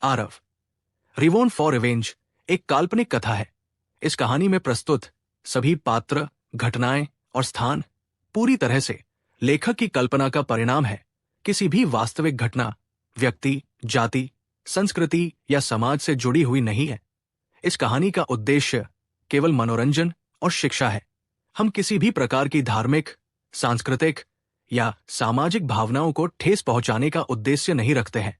Aarav, रिवोन for revenge एक काल्पनिक कथा है। इस कहानी में प्रस्तुत सभी पात्र, घटनाएं और स्थान पूरी तरह से लेखक की कल्पना का परिणाम है, किसी भी वास्तविक घटना, व्यक्ति, जाति, संस्कृति या समाज से जुड़ी हुई नहीं है। इस कहानी का उद्देश्य केवल मनोरंजन और शिक्षा है। हम किसी भी प्रकार की धार्मिक, सांस्कृतिक या सामाजिक भावनाओं को ठेस पहुंचाने का उद्देश्य नहीं रखते हैं।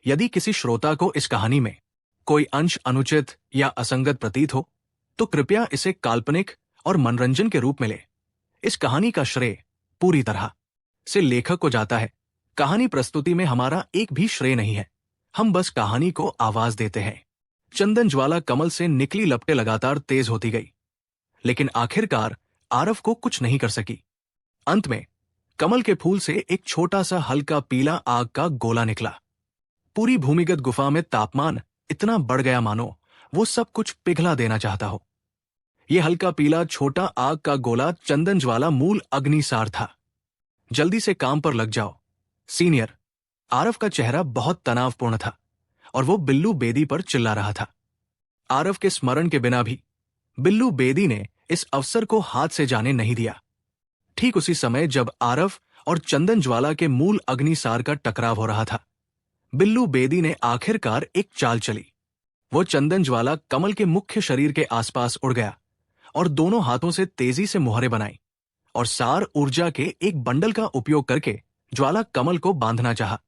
यदि किसी श्रोता को इस कहानी में कोई अंश अनुचित या असंगत प्रतीत हो, तो कृपया इसे काल्पनिक और मनोरंजन के रूप में ले। इस कहानी का श्रेय पूरी तरह से लेखक को जाता है। कहानी प्रस्तुति में हमारा एक भी श्रेय नहीं है, हम बस कहानी को आवाज देते हैं। चंदन ज्वाला कमल से निकली लपटें लगातार तेज होती गई, लेकिन आखिरकार आरव को कुछ नहीं कर सकी। अंत में कमल के फूल से एक छोटा सा हल्का पीला आग का गोला निकला। पूरी भूमिगत गुफा में तापमान इतना बढ़ गया मानो वो सब कुछ पिघला देना चाहता हो। यह हल्का पीला छोटा आग का गोला चंदन ज्वाला मूल अग्निसार था। जल्दी से काम पर लग जाओ सीनियर। आरव का चेहरा बहुत तनावपूर्ण था और वो बिल्लू बेदी पर चिल्ला रहा था। आरव के स्मरण के बिना भी बिल्लू बेदी ने इस अवसर को हाथ से जाने नहीं दिया। ठीक उसी समय जब आरव और चंदन ज्वाला के मूल अग्निसार का टकराव हो रहा था, बिल्लू बेदी ने आखिरकार एक चाल चली। वो चंदन ज्वाला कमल के मुख्य शरीर के आसपास उड़ गया और दोनों हाथों से तेजी से मुहरें बनाई और सार ऊर्जा के एक बंडल का उपयोग करके ज्वाला कमल को बांधना चाहा।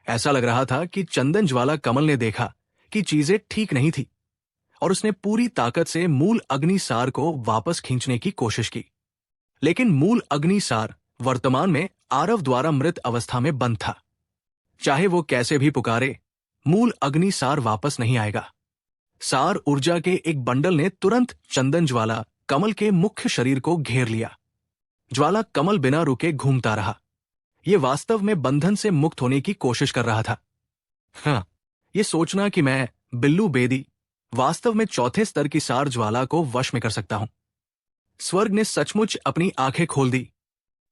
ऐसा लग रहा था कि चंदन ज्वाला कमल ने देखा कि चीजें ठीक नहीं थी और उसने पूरी ताकत से मूल अग्निसार को वापस खींचने की कोशिश की। लेकिन मूल अग्निसार वर्तमान में आरव द्वारा मृत अवस्था में बंद था। चाहे वो कैसे भी पुकारे, मूल अग्निसार वापस नहीं आएगा। सार ऊर्जा के एक बंडल ने तुरंत चंदन ज्वाला कमल के मुख्य शरीर को घेर लिया। ज्वाला कमल बिना रुके घूमता रहा। ये वास्तव में बंधन से मुक्त होने की कोशिश कर रहा था। हाँ, ये सोचना कि मैं बिल्लू बेदी वास्तव में चौथे स्तर की सार ज्वाला को वश में कर सकता हूं। स्वर्ग ने सचमुच अपनी आंखें खोल दी।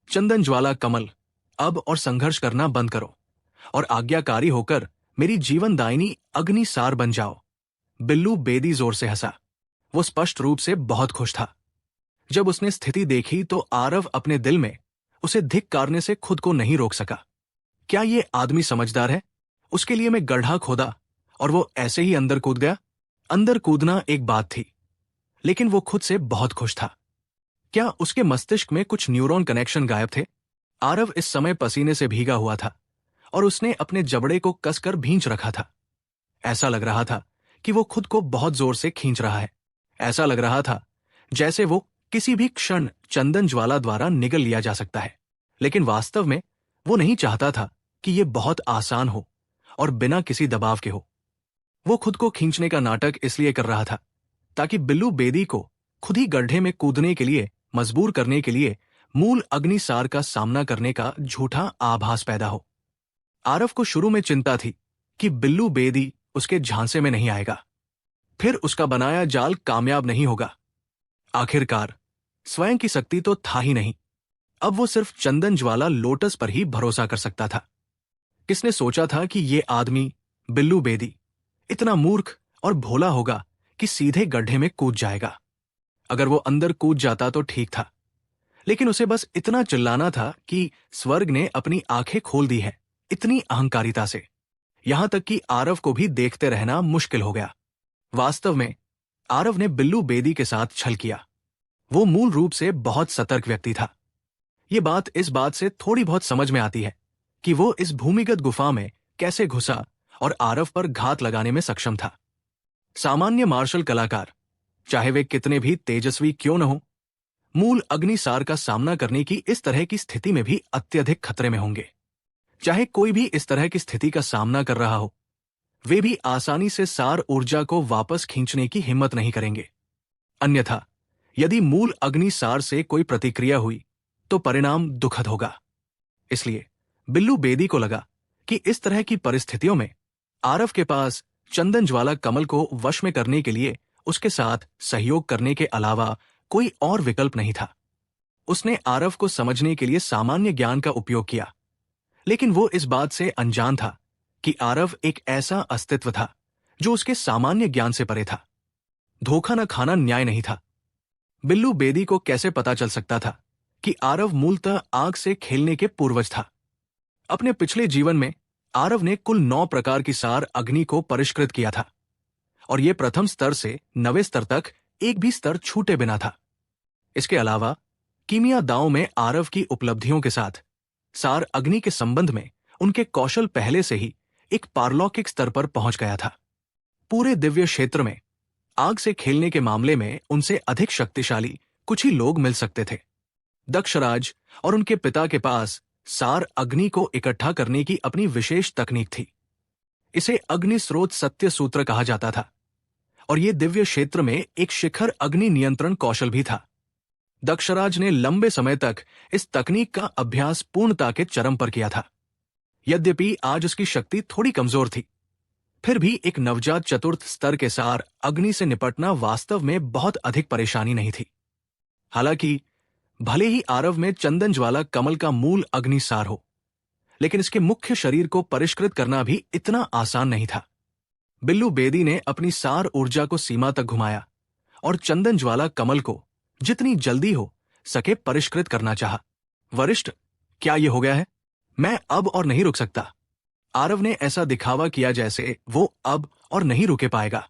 चंदन ज्वाला कमल, अब और संघर्ष करना बंद करो और आज्ञाकारी होकर मेरी जीवनदायिनी अग्निसार बन जाओ। बिल्लू बेदी जोर से हंसा। वो स्पष्ट रूप से बहुत खुश था। जब उसने स्थिति देखी तो आरव अपने दिल में उसे धिक्कारने से खुद को नहीं रोक सका। क्या ये आदमी समझदार है? उसके लिए मैं गड्ढा खोदा और वो ऐसे ही अंदर कूद गया। अंदर कूदना एक बात थी, लेकिन वो खुद से बहुत खुश था। क्या उसके मस्तिष्क में कुछ न्यूरॉन कनेक्शन गायब थे? आरव इस समय पसीने से भीगा हुआ था और उसने अपने जबड़े को कसकर भींच रखा था। ऐसा लग रहा था कि वो खुद को बहुत जोर से खींच रहा है। ऐसा लग रहा था जैसे वो किसी भी क्षण चंदन ज्वाला द्वारा निगल लिया जा सकता है। लेकिन वास्तव में वो नहीं चाहता था कि ये बहुत आसान हो और बिना किसी दबाव के हो। वो खुद को खींचने का नाटक इसलिए कर रहा था ताकि बिल्लू बेदी को खुद ही गड्ढे में कूदने के लिए मजबूर करने के लिए मूल अग्निसार का सामना करने का झूठा आभास पैदा हो। आरव को शुरू में चिंता थी कि बिल्लू बेदी उसके झांसे में नहीं आएगा, फिर उसका बनाया जाल कामयाब नहीं होगा। आखिरकार स्वयं की शक्ति तो था ही नहीं। अब वो सिर्फ चंदन ज्वाला लोटस पर ही भरोसा कर सकता था। किसने सोचा था कि ये आदमी बिल्लू बेदी इतना मूर्ख और भोला होगा कि सीधे गड्ढे में कूद जाएगा। अगर वो अंदर कूद जाता तो ठीक था, लेकिन उसे बस इतना चिल्लाना था कि स्वर्ग ने अपनी आंखें खोल दी है। इतनी अहंकारिता से यहां तक कि आरव को भी देखते रहना मुश्किल हो गया। वास्तव में आरव ने बिल्लू बेदी के साथ छल किया। वो मूल रूप से बहुत सतर्क व्यक्ति था। ये बात इस बात से थोड़ी बहुत समझ में आती है कि वो इस भूमिगत गुफा में कैसे घुसा और आरव पर घात लगाने में सक्षम था। सामान्य मार्शल कलाकार, चाहे वे कितने भी तेजस्वी क्यों न हो, मूल अग्निसार का सामना करने की इस तरह की स्थिति में भी अत्यधिक खतरे में होंगे। चाहे कोई भी इस तरह की स्थिति का सामना कर रहा हो, वे भी आसानी से सार ऊर्जा को वापस खींचने की हिम्मत नहीं करेंगे। अन्यथा यदि मूल अग्निसार से कोई प्रतिक्रिया हुई तो परिणाम दुखद होगा। इसलिए बिल्लू बेदी को लगा कि इस तरह की परिस्थितियों में आरव के पास चंदन ज्वाला कमल को वश में करने के लिए उसके साथ सहयोग करने के अलावा कोई और विकल्प नहीं था। उसने आरव को समझने के लिए सामान्य ज्ञान का उपयोग किया, लेकिन वो इस बात से अनजान था कि आरव एक ऐसा अस्तित्व था जो उसके सामान्य ज्ञान से परे था। धोखा न खाना न्याय नहीं था। बिल्लू बेदी को कैसे पता चल सकता था कि आरव मूलतः आग से खेलने के पूर्वज था। अपने पिछले जीवन में आरव ने कुल 9 प्रकार की सार अग्नि को परिष्कृत किया था, और यह प्रथम स्तर से 9वें स्तर तक एक भी स्तर छूटे बिना था। इसके अलावा कीमिया दांव में आरव की उपलब्धियों के साथ सार अग्नि के संबंध में उनके कौशल पहले से ही एक पारलौकिक स्तर पर पहुंच गया था। पूरे दिव्य क्षेत्र में आग से खेलने के मामले में उनसे अधिक शक्तिशाली कुछ ही लोग मिल सकते थे। दक्षराज और उनके पिता के पास सार अग्नि को इकट्ठा करने की अपनी विशेष तकनीक थी। इसे अग्नि स्रोत सत्य सूत्र कहा जाता था, और यह दिव्य क्षेत्र में एक शिखर अग्नि नियंत्रण कौशल भी था। दक्षराज ने लंबे समय तक इस तकनीक का अभ्यास पूर्णता के चरम पर किया था। यद्यपि आज उसकी शक्ति थोड़ी कमजोर थी, फिर भी एक नवजात चतुर्थ स्तर के सार अग्नि से निपटना वास्तव में बहुत अधिक परेशानी नहीं थी। हालांकि भले ही आरव में चंदन ज्वाला कमल का मूल अग्नि सार हो, लेकिन इसके मुख्य शरीर को परिष्कृत करना भी इतना आसान नहीं था। बिल्लू बेदी ने अपनी सार ऊर्जा को सीमा तक घुमाया और चंदन ज्वाला कमल को जितनी जल्दी हो सके परिष्कृत करना चाहा। वरिष्ठ, क्या ये हो गया है? मैं अब और नहीं रुक सकता। आरव ने ऐसा दिखावा किया जैसे वो अब और नहीं रुके पाएगा।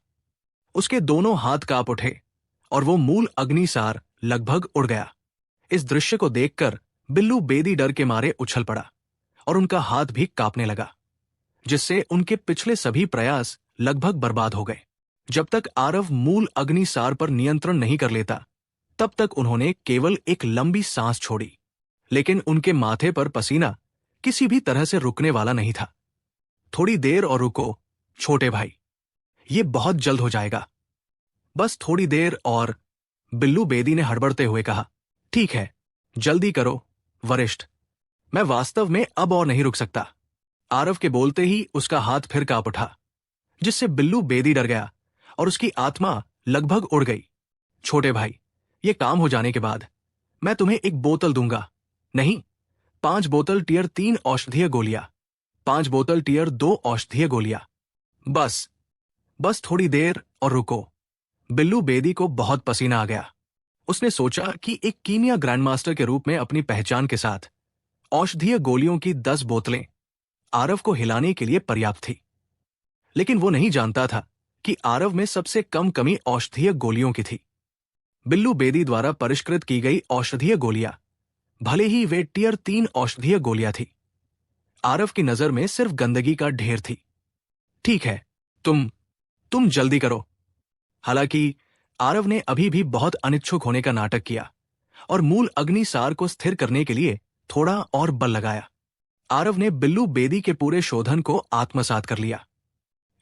उसके दोनों हाथ कांप उठे और वो मूल अग्निसार लगभग उड़ गया। इस दृश्य को देखकर बिल्लू बेदी डर के मारे उछल पड़ा और उनका हाथ भी कांपने लगा, जिससे उनके पिछले सभी प्रयास लगभग बर्बाद हो गए। जब तक आरव मूल अग्निसार पर नियंत्रण नहीं कर लेता, तब तक उन्होंने केवल एक लंबी सांस छोड़ी, लेकिन उनके माथे पर पसीना किसी भी तरह से रुकने वाला नहीं था। थोड़ी देर और रुको छोटे भाई, ये बहुत जल्द हो जाएगा। बस थोड़ी देर और, बिल्लू बेदी ने हड़बड़ते हुए कहा। ठीक है, जल्दी करो वरिष्ठ, मैं वास्तव में अब और नहीं रुक सकता। आरव के बोलते ही उसका हाथ फिर कांप उठा, जिससे बिल्लू बेदी डर गया और उसकी आत्मा लगभग उड़ गई। छोटे भाई, ये काम हो जाने के बाद मैं तुम्हें एक बोतल दूंगा। नहीं, 5 बोतल टियर 3 औषधीय गोलियां, 5 बोतल टियर 2 औषधीय गोलियां। बस थोड़ी देर और रुको। बिल्लू बेदी को बहुत पसीना आ गया। उसने सोचा कि एक कीमिया ग्रैंडमास्टर के रूप में अपनी पहचान के साथ औषधीय गोलियों की 10 बोतलें आरव को हिलाने के लिए पर्याप्त थी। लेकिन वो नहीं जानता था कि आरव में सबसे कम कमी औषधीय गोलियों की थी। बिल्लू बेदी द्वारा परिष्कृत की गई औषधीय गोलियां, भले ही वे टियर 3 औषधीय गोलियां थी, आरव की नजर में सिर्फ गंदगी का ढेर थी। ठीक है, तुम जल्दी करो। हालांकि आरव ने अभी भी बहुत अनिच्छुक होने का नाटक किया और मूल अग्निसार को स्थिर करने के लिए थोड़ा और बल लगाया। आरव ने बिल्लू बेदी के पूरे शोधन को आत्मसात कर लिया।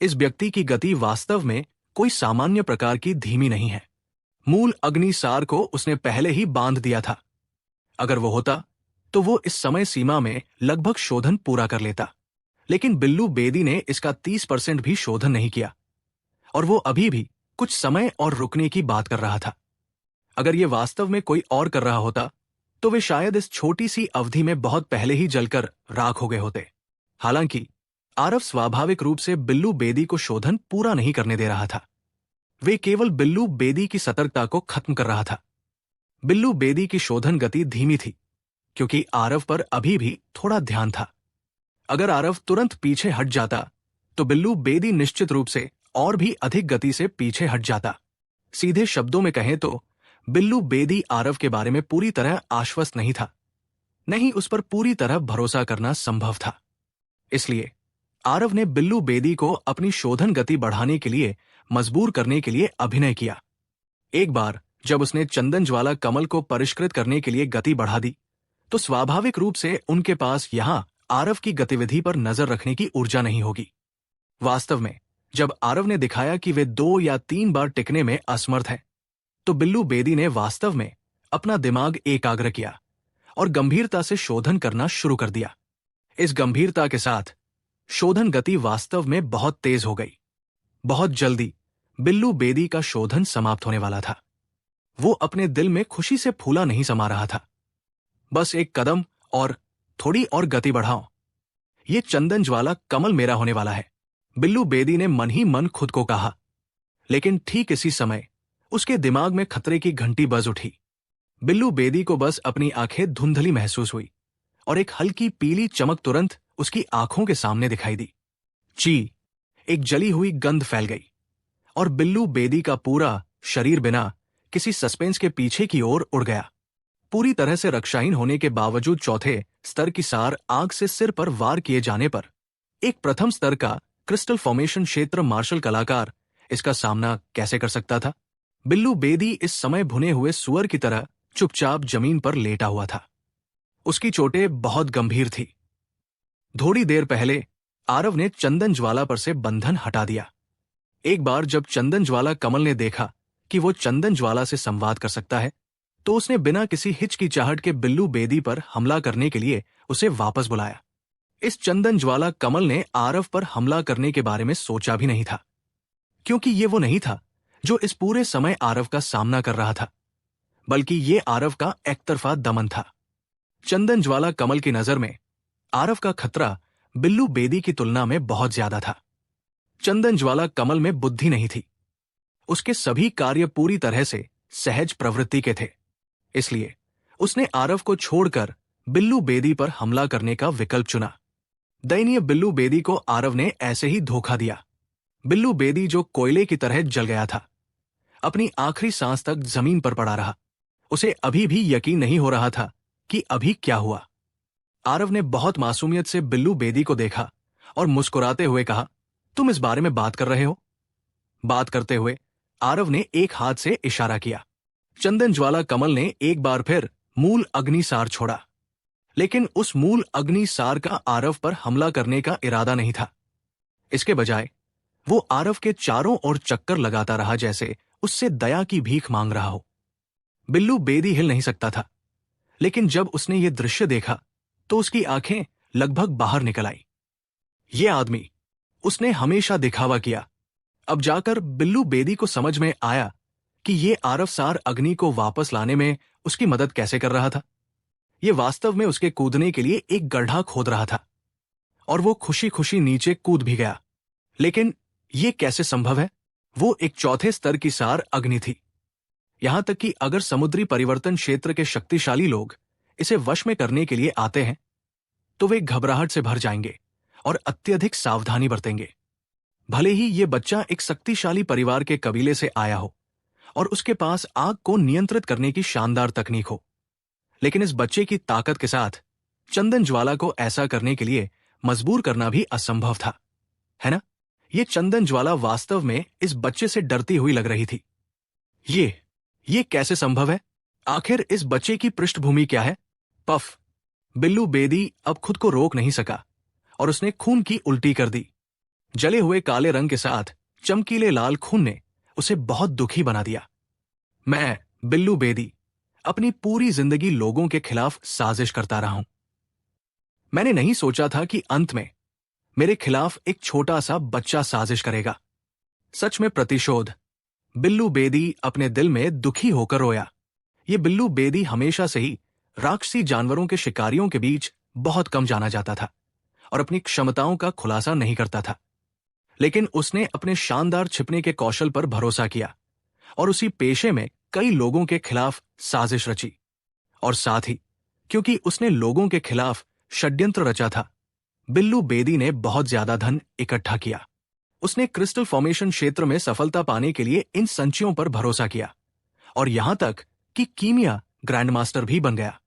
इस व्यक्ति की गति वास्तव में कोई सामान्य प्रकार की धीमी नहीं है। मूल अग्निसार को उसने पहले ही बांध दिया था। अगर वो होता तो वो इस समय सीमा में लगभग शोधन पूरा कर लेता, लेकिन बिल्लू बेदी ने इसका 30% भी शोधन नहीं किया, और वो अभी भी कुछ समय और रुकने की बात कर रहा था। अगर ये वास्तव में कोई और कर रहा होता तो वे शायद इस छोटी सी अवधि में बहुत पहले ही जलकर राख हो गए होते। हालांकि आरव स्वाभाविक रूप से बिल्लू बेदी को शोधन पूरा नहीं करने दे रहा था। वे केवल बिल्लू बेदी की सतर्कता को खत्म कर रहा था। बिल्लू बेदी की शोधन गति धीमी थी, क्योंकि आरव पर अभी भी थोड़ा ध्यान था। अगर आरव तुरंत पीछे हट जाता तो बिल्लू बेदी निश्चित रूप से और भी अधिक गति से पीछे हट जाता। सीधे शब्दों में कहें तो बिल्लू बेदी आरव के बारे में पूरी तरह आश्वस्त नहीं था, नहीं उस पर पूरी तरह भरोसा करना संभव था। इसलिए आरव ने बिल्लू बेदी को अपनी शोधन गति बढ़ाने के लिए मजबूर करने के लिए अभिनय किया। एक बार जब उसने चंदन ज्वाला कमल को परिष्कृत करने के लिए गति बढ़ा दी, तो स्वाभाविक रूप से उनके पास यहां आरव की गतिविधि पर नजर रखने की ऊर्जा नहीं होगी। वास्तव में जब आरव ने दिखाया कि वे 2 या 3 बार टिकने में असमर्थ हैं, तो बिल्लू बेदी ने वास्तव में अपना दिमाग एकाग्र किया और गंभीरता से शोधन करना शुरू कर दिया। इस गंभीरता के साथ शोधन गति वास्तव में बहुत तेज हो गई। बहुत जल्दी बिल्लू बेदी का शोधन समाप्त होने वाला था। वो अपने दिल में खुशी से फूला नहीं समा रहा था। बस एक कदम और, थोड़ी और गति बढ़ाओ। ये चंदन ज्वाला कमल मेरा होने वाला है, बिल्लू बेदी ने मन ही मन खुद को कहा। लेकिन ठीक इसी समय उसके दिमाग में खतरे की घंटी बज उठी। बिल्लू बेदी को बस अपनी आंखें धुंधली महसूस हुई और एक हल्की पीली चमक तुरंत उसकी आंखों के सामने दिखाई दी। ची! एक जली हुई गंध फैल गई और बिल्लू बेदी का पूरा शरीर बिना किसी सस्पेंस के पीछे की ओर उड़ गया। पूरी तरह से रक्षाहीन होने के बावजूद चौथे स्तर की सार आग से सिर पर वार किए जाने पर एक प्रथम स्तर का क्रिस्टल फॉर्मेशन क्षेत्र मार्शल कलाकार इसका सामना कैसे कर सकता था? बिल्लू बेदी इस समय भुने हुए सुअर की तरह चुपचाप जमीन पर लेटा हुआ था। उसकी चोटें बहुत गंभीर थी। थोड़ी देर पहले आरव ने चंदन ज्वाला पर से बंधन हटा दिया। एक बार जब चंदन ज्वाला कमल ने देखा कि वो चंदन ज्वाला से संवाद कर सकता है, तो उसने बिना किसी हिचकिचाहट के बिल्लू बेदी पर हमला करने के लिए उसे वापस बुलाया। इस चंदन ज्वाला कमल ने आरव पर हमला करने के बारे में सोचा भी नहीं था, क्योंकि ये वो नहीं था जो इस पूरे समय आरव का सामना कर रहा था, बल्कि ये आरव का एकतरफा दमन था। चंदन ज्वाला कमल की नजर में आरव का खतरा बिल्लू बेदी की तुलना में बहुत ज्यादा था। चंदन ज्वाला कमल में बुद्धि नहीं थी। उसके सभी कार्य पूरी तरह से सहज प्रवृत्ति के थे। इसलिए उसने आरव को छोड़कर बिल्लू बेदी पर हमला करने का विकल्प चुना। दयनीय बिल्लू बेदी को आरव ने ऐसे ही धोखा दिया। बिल्लू बेदी जो कोयले की तरह जल गया था, अपनी आखिरी सांस तक जमीन पर पड़ा रहा। उसे अभी भी यकीन नहीं हो रहा था कि अभी क्या हुआ। आरव ने बहुत मासूमियत से बिल्लू बेदी को देखा और मुस्कुराते हुए कहा, तुम इस बारे में बात कर रहे हो? बात करते हुए आरव ने एक हाथ से इशारा किया। चंदन ज्वाला कमल ने एक बार फिर मूल अग्निसार छोड़ा, लेकिन उस मूल अग्निसार का आरव पर हमला करने का इरादा नहीं था। इसके बजाय वो आरव के चारों ओर चक्कर लगाता रहा, जैसे उससे दया की भीख मांग रहा हो। बिल्लू बेदी हिल नहीं सकता था, लेकिन जब उसने ये दृश्य देखा तो उसकी आंखें लगभग बाहर निकल आई। ये आदमी, उसने हमेशा दिखावा किया। अब जाकर बिल्लू बेदी को समझ में आया कि ये आरव सार अग्नि को वापस लाने में उसकी मदद कैसे कर रहा था। ये वास्तव में उसके कूदने के लिए एक गड्ढा खोद रहा था और वो खुशी खुशी नीचे कूद भी गया। लेकिन ये कैसे संभव है? वो एक चौथे स्तर की सार अग्नि थी। यहां तक कि अगर समुद्री परिवर्तन क्षेत्र के शक्तिशाली लोग इसे वश में करने के लिए आते हैं, तो वे घबराहट से भर जाएंगे और अत्यधिक सावधानी बरतेंगे। भले ही ये बच्चा एक शक्तिशाली परिवार के कबीले से आया हो और उसके पास आग को नियंत्रित करने की शानदार तकनीक हो, लेकिन इस बच्चे की ताकत के साथ चंदन ज्वाला को ऐसा करने के लिए मजबूर करना भी असंभव था, है ना? ये चंदन ज्वाला वास्तव में इस बच्चे से डरती हुई लग रही थी। ये कैसे संभव है? आखिर इस बच्चे की पृष्ठभूमि क्या है? पफ! बिल्लू बेदी अब खुद को रोक नहीं सका और उसने खून की उल्टी कर दी। जले हुए काले रंग के साथ चमकीले लाल खून ने उसे बहुत दुखी बना दिया। मैं, बिल्लू बेदी, अपनी पूरी जिंदगी लोगों के खिलाफ साजिश करता रहा हूं। मैंने नहीं सोचा था कि अंत में मेरे खिलाफ एक छोटा सा बच्चा साजिश करेगा। सच में प्रतिशोध। बिल्लू बेदी अपने दिल में दुखी होकर रोया। ये बिल्लू बेदी हमेशा से ही राक्षसी जानवरों के शिकारियों के बीच बहुत कम जाना जाता था और अपनी क्षमताओं का खुलासा नहीं करता था। लेकिन उसने अपने शानदार छिपने के कौशल पर भरोसा किया और उसी पेशे में कई लोगों के खिलाफ साजिश रची। और साथ ही क्योंकि उसने लोगों के खिलाफ षड्यंत्र रचा था, बिल्लू बेदी ने बहुत ज्यादा धन इकट्ठा किया। उसने क्रिस्टल फॉर्मेशन क्षेत्र में सफलता पाने के लिए इन संचयों पर भरोसा किया और यहां तक कि कीमिया ग्रैंडमास्टर भी बन गया।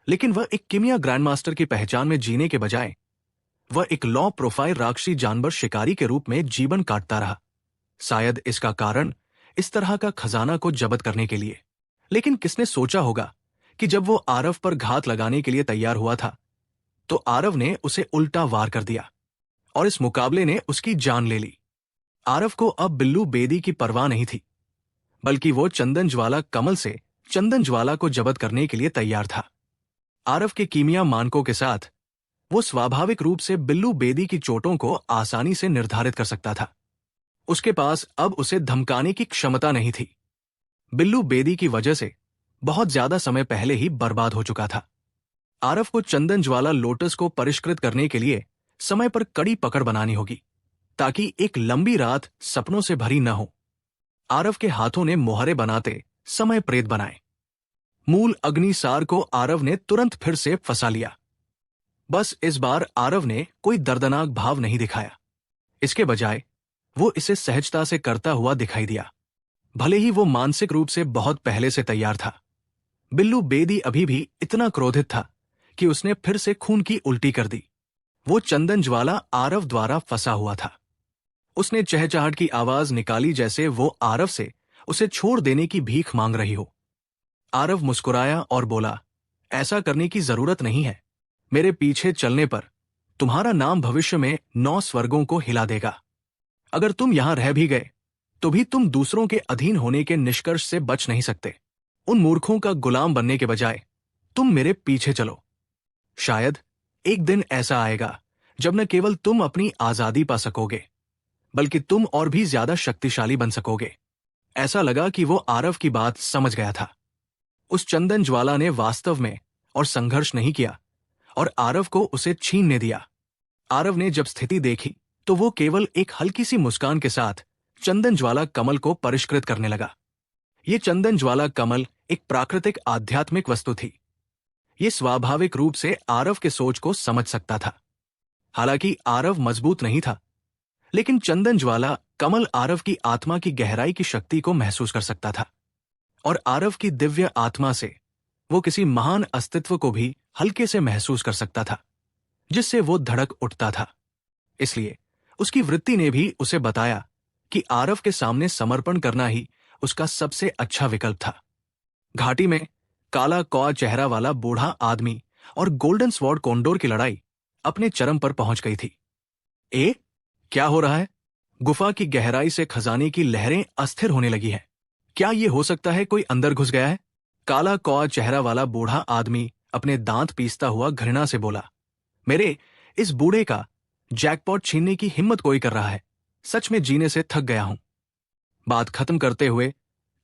लेकिन वह एक कीमिया ग्रैंडमास्टर की पहचान में जीने के बजाय वह एक लो प्रोफाइल राक्षसी जानवर शिकारी के रूप में जीवन काटता रहा। शायद इसका कारण इस तरह का खजाना को जब्त करने के लिए। लेकिन किसने सोचा होगा कि जब वो आरव पर घात लगाने के लिए तैयार हुआ था, तो आरव ने उसे उल्टा वार कर दिया और इस मुकाबले ने उसकी जान ले ली। आरव को अब बिल्लू बेदी की परवाह नहीं थी, बल्कि वो चंदन ज्वाला कमल से चंदन ज्वाला को जब्त करने के लिए तैयार था। आरव के कीमिया मानकों के साथ वो स्वाभाविक रूप से बिल्लू बेदी की चोटों को आसानी से निर्धारित कर सकता था। उसके पास अब उसे धमकाने की क्षमता नहीं थी। बिल्लू बेदी की वजह से बहुत ज्यादा समय पहले ही बर्बाद हो चुका था। आरव को चंदन ज्वाला लोटस को परिष्कृत करने के लिए समय पर कड़ी पकड़ बनानी होगी ताकि एक लंबी रात सपनों से भरी न हो। आरव के हाथों ने मोहरे बनाते समय प्रेत बनाए। मूल अग्निसार को आरव ने तुरंत फिर से फंसा लिया। बस इस बार आरव ने कोई दर्दनाक भाव नहीं दिखाया। इसके बजाय वो इसे सहजता से करता हुआ दिखाई दिया। भले ही वो मानसिक रूप से बहुत पहले से तैयार था, बिल्लू बेदी अभी भी इतना क्रोधित था कि उसने फिर से खून की उल्टी कर दी। वो चंदन ज्वाला आरव द्वारा फंसा हुआ था। उसने चहचहाट की आवाज निकाली जैसे वो आरव से उसे छोड़ देने की भीख मांग रही हो। आरव मुस्कुराया और बोला, ऐसा करने की जरूरत नहीं है। मेरे पीछे चलने पर तुम्हारा नाम भविष्य में 9 स्वर्गों को हिला देगा। अगर तुम यहां रह भी गए तो भी तुम दूसरों के अधीन होने के निष्कर्ष से बच नहीं सकते। उन मूर्खों का गुलाम बनने के बजाय तुम मेरे पीछे चलो। शायद एक दिन ऐसा आएगा जब न केवल तुम अपनी आजादी पा सकोगे, बल्कि तुम और भी ज्यादा शक्तिशाली बन सकोगे। ऐसा लगा कि वो आरव की बात समझ गया था। उस चंदन ज्वाला ने वास्तव में और संघर्ष नहीं किया और आरव को उसे छीनने दिया। आरव ने जब स्थिति देखी तो वो केवल एक हल्की सी मुस्कान के साथ चंदन ज्वाला कमल को परिष्कृत करने लगा। ये चंदन ज्वाला कमल एक प्राकृतिक आध्यात्मिक वस्तु थी। ये स्वाभाविक रूप से आरव के सोच को समझ सकता था। हालांकि आरव मजबूत नहीं था, लेकिन चंदन ज्वाला कमल आरव की आत्मा की गहराई की शक्ति को महसूस कर सकता था और आरव की दिव्य आत्मा से वो किसी महान अस्तित्व को भी हल्के से महसूस कर सकता था, जिससे वो धड़क उठता था। इसलिए उसकी वृत्ति ने भी उसे बताया कि आरव के सामने समर्पण करना ही उसका सबसे अच्छा विकल्प था। घाटी में काला कौआ चेहरा वाला बूढ़ा आदमी और गोल्डन स्वॉर्ड कोंडोर की लड़ाई अपने चरम पर पहुंच गई थी। क्या हो रहा है? गुफा की गहराई से खजाने की लहरें अस्थिर होने लगी हैं। क्या ये हो सकता है कोई अंदर घुस गया है? काला कौआ चेहरा वाला बूढ़ा आदमी अपने दांत पीसता हुआ घृणा से बोला, मेरे इस बूढ़े का जैकपॉट छीनने की हिम्मत कोई कर रहा है। सच में जीने से थक गया हूं। बात खत्म करते हुए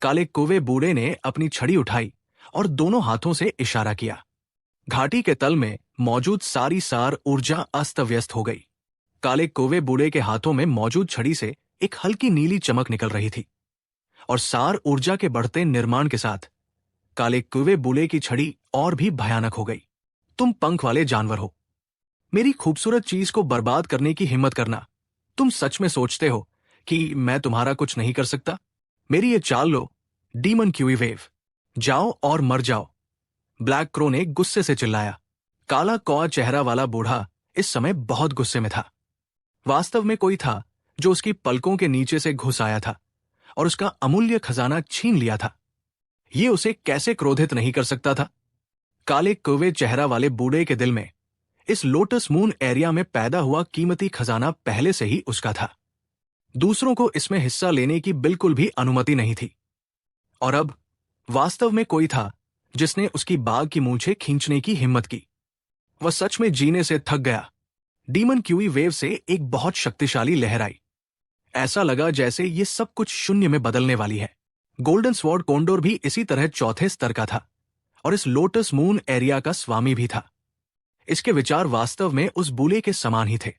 काले कुवे बूढ़े ने अपनी छड़ी उठाई और दोनों हाथों से इशारा किया। घाटी के तल में मौजूद सारी सार ऊर्जा अस्त व्यस्त हो गई। काले कुवे बूढ़े के हाथों में मौजूद छड़ी से एक हल्की नीली चमक निकल रही थी और सार ऊर्जा के बढ़ते निर्माण के साथ काले कुवे बूढ़े की छड़ी और भी भयानक हो गई। तुम पंख वाले जानवर हो, मेरी खूबसूरत चीज को बर्बाद करने की हिम्मत करना। तुम सच में सोचते हो कि मैं तुम्हारा कुछ नहीं कर सकता? मेरी ये चाल लो, डीमन क्यूई वेव, जाओ और मर जाओ। ब्लैक क्रो ने गुस्से से चिल्लाया। काला कौआ चेहरा वाला बूढ़ा इस समय बहुत गुस्से में था। वास्तव में कोई था जो उसकी पलकों के नीचे से घुस आया था और उसका अमूल्य खजाना छीन लिया था। ये उसे कैसे क्रोधित नहीं कर सकता था? काले कुवे चेहरा वाले बूढ़े के दिल में इस लोटस मून एरिया में पैदा हुआ कीमती खजाना पहले से ही उसका था। दूसरों को इसमें हिस्सा लेने की बिल्कुल भी अनुमति नहीं थी। और अब वास्तव में कोई था जिसने उसकी बाघ की मूंछें खींचने की हिम्मत की। वह सच में जीने से थक गया। डीमन क्यूई वेव से एक बहुत शक्तिशाली लहर आई। ऐसा लगा जैसे ये सब कुछ शून्य में बदलने वाली है। गोल्डन स्वॉर्ड कोंडोर भी इसी तरह चौथे स्तर का था और इस लोटस मून एरिया का स्वामी भी था। इसके विचार वास्तव में उस बूले के समान ही थे।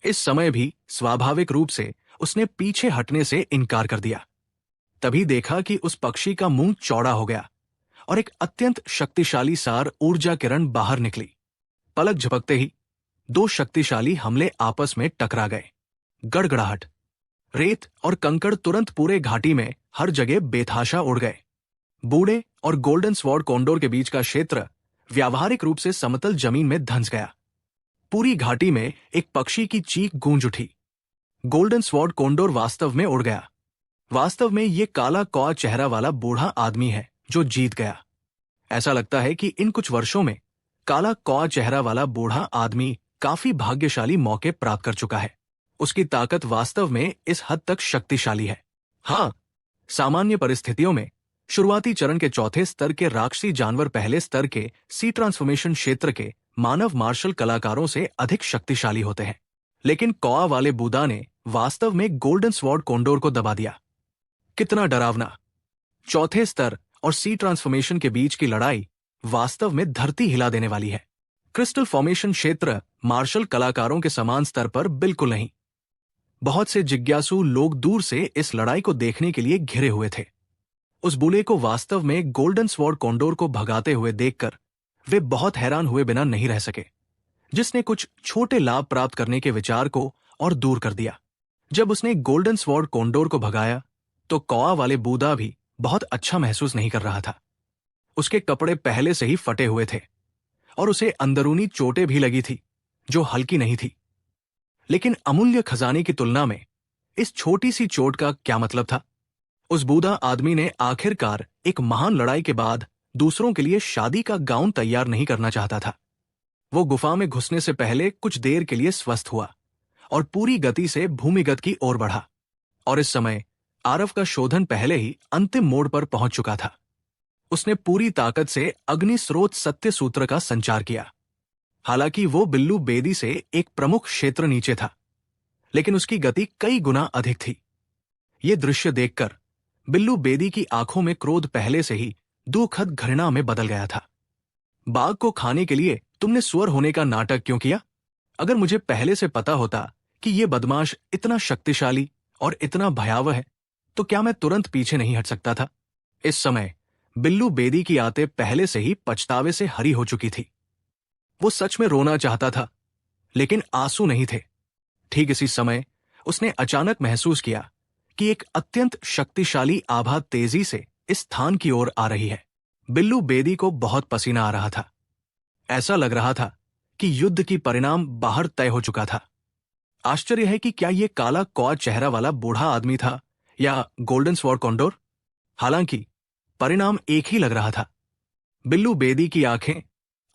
इस समय भी स्वाभाविक रूप से उसने पीछे हटने से इनकार कर दिया। तभी देखा कि उस पक्षी का मुंह चौड़ा हो गया और एक अत्यंत शक्तिशाली सार ऊर्जा किरण बाहर निकली। पलक झपकते ही 2 शक्तिशाली हमले आपस में टकरा गए। गड़गड़ाहट, रेत और कंकड़ तुरंत पूरे घाटी में हर जगह बेतहाशा उड़ गए। बूढ़े और गोल्डन स्वॉर्ड कोंडोर के बीच का क्षेत्र व्यावहारिक रूप से समतल जमीन में धंस गया। पूरी घाटी में एक पक्षी की चीख गूंज उठी। गोल्डन स्वॉर्ड कोंडोर वास्तव में उड़ गया। वास्तव में ये काला कौआ चेहरा वाला बूढ़ा आदमी है जो जीत गया। ऐसा लगता है कि इन कुछ वर्षों में काला कौआ चेहरा वाला बूढ़ा आदमी काफी भाग्यशाली मौके प्राप्त कर चुका है। उसकी ताकत वास्तव में इस हद तक शक्तिशाली है। हाँ, सामान्य परिस्थितियों में शुरुआती चरण के चौथे स्तर के राक्षसी जानवर पहले स्तर के सी ट्रांसफॉर्मेशन क्षेत्र के मानव मार्शल कलाकारों से अधिक शक्तिशाली होते हैं। लेकिन कौआ वाले बूदा ने वास्तव में गोल्डन स्वॉर्ड कोंडोर को दबा दिया। कितना डरावना! चौथे स्तर और सी ट्रांसफॉर्मेशन के बीच की लड़ाई वास्तव में धरती हिला देने वाली है। क्रिस्टल फॉर्मेशन क्षेत्र मार्शल कलाकारों के समान स्तर पर बिल्कुल नहीं। बहुत से जिज्ञासु लोग दूर से इस लड़ाई को देखने के लिए घिरे हुए थे। उस बूढ़े को वास्तव में गोल्डन स्वॉर्ड कॉन्डोर को भगाते हुए देखकर वे बहुत हैरान हुए बिना नहीं रह सके, जिसने कुछ छोटे लाभ प्राप्त करने के विचार को और दूर कर दिया। जब उसने गोल्डन स्वॉर्ड कॉन्डोर को भगाया तो कौआ वाले बूदा भी बहुत अच्छा महसूस नहीं कर रहा था। उसके कपड़े पहले से ही फटे हुए थे और उसे अंदरूनी चोटें भी लगी थी जो हल्की नहीं थी। लेकिन अमूल्य खजाने की तुलना में इस छोटी सी चोट का क्या मतलब था? उस बूढ़ा आदमी ने आखिरकार एक महान लड़ाई के बाद दूसरों के लिए शादी का गाउन तैयार नहीं करना चाहता था। वो गुफा में घुसने से पहले कुछ देर के लिए स्वस्थ हुआ और पूरी गति से भूमिगत की ओर बढ़ा, और इस समय आरव का शोधन पहले ही अंतिम मोड़ पर पहुंच चुका था। उसने पूरी ताकत से अग्नि स्रोत सत्य सूत्र का संचार किया। हालांकि वो बिल्लू बेदी से एक प्रमुख क्षेत्र नीचे था, लेकिन उसकी गति कई गुना अधिक थी। ये दृश्य देखकर बिल्लू बेदी की आंखों में क्रोध पहले से ही दुखद घृणा में बदल गया था। बाघ को खाने के लिए तुमने सुअर होने का नाटक क्यों किया? अगर मुझे पहले से पता होता कि ये बदमाश इतना शक्तिशाली और इतना भयावह है तो क्या मैं तुरंत पीछे नहीं हट सकता था? इस समय बिल्लू बेदी की आंतें पहले से ही पछतावे से हरी हो चुकी थी। वो सच में रोना चाहता था, लेकिन आंसू नहीं थे। ठीक इसी समय उसने अचानक महसूस किया कि एक अत्यंत शक्तिशाली आभा तेजी से इस स्थान की ओर आ रही है। बिल्लू बेदी को बहुत पसीना आ रहा था। ऐसा लग रहा था कि युद्ध की परिणाम बाहर तय हो चुका था। आश्चर्य है कि क्या यह काला कौआ चेहरा वाला बूढ़ा आदमी था या गोल्डन स्वॉर्ड कॉन्डोर? हालांकि परिणाम एक ही लग रहा था। बिल्लू बेदी की आंखें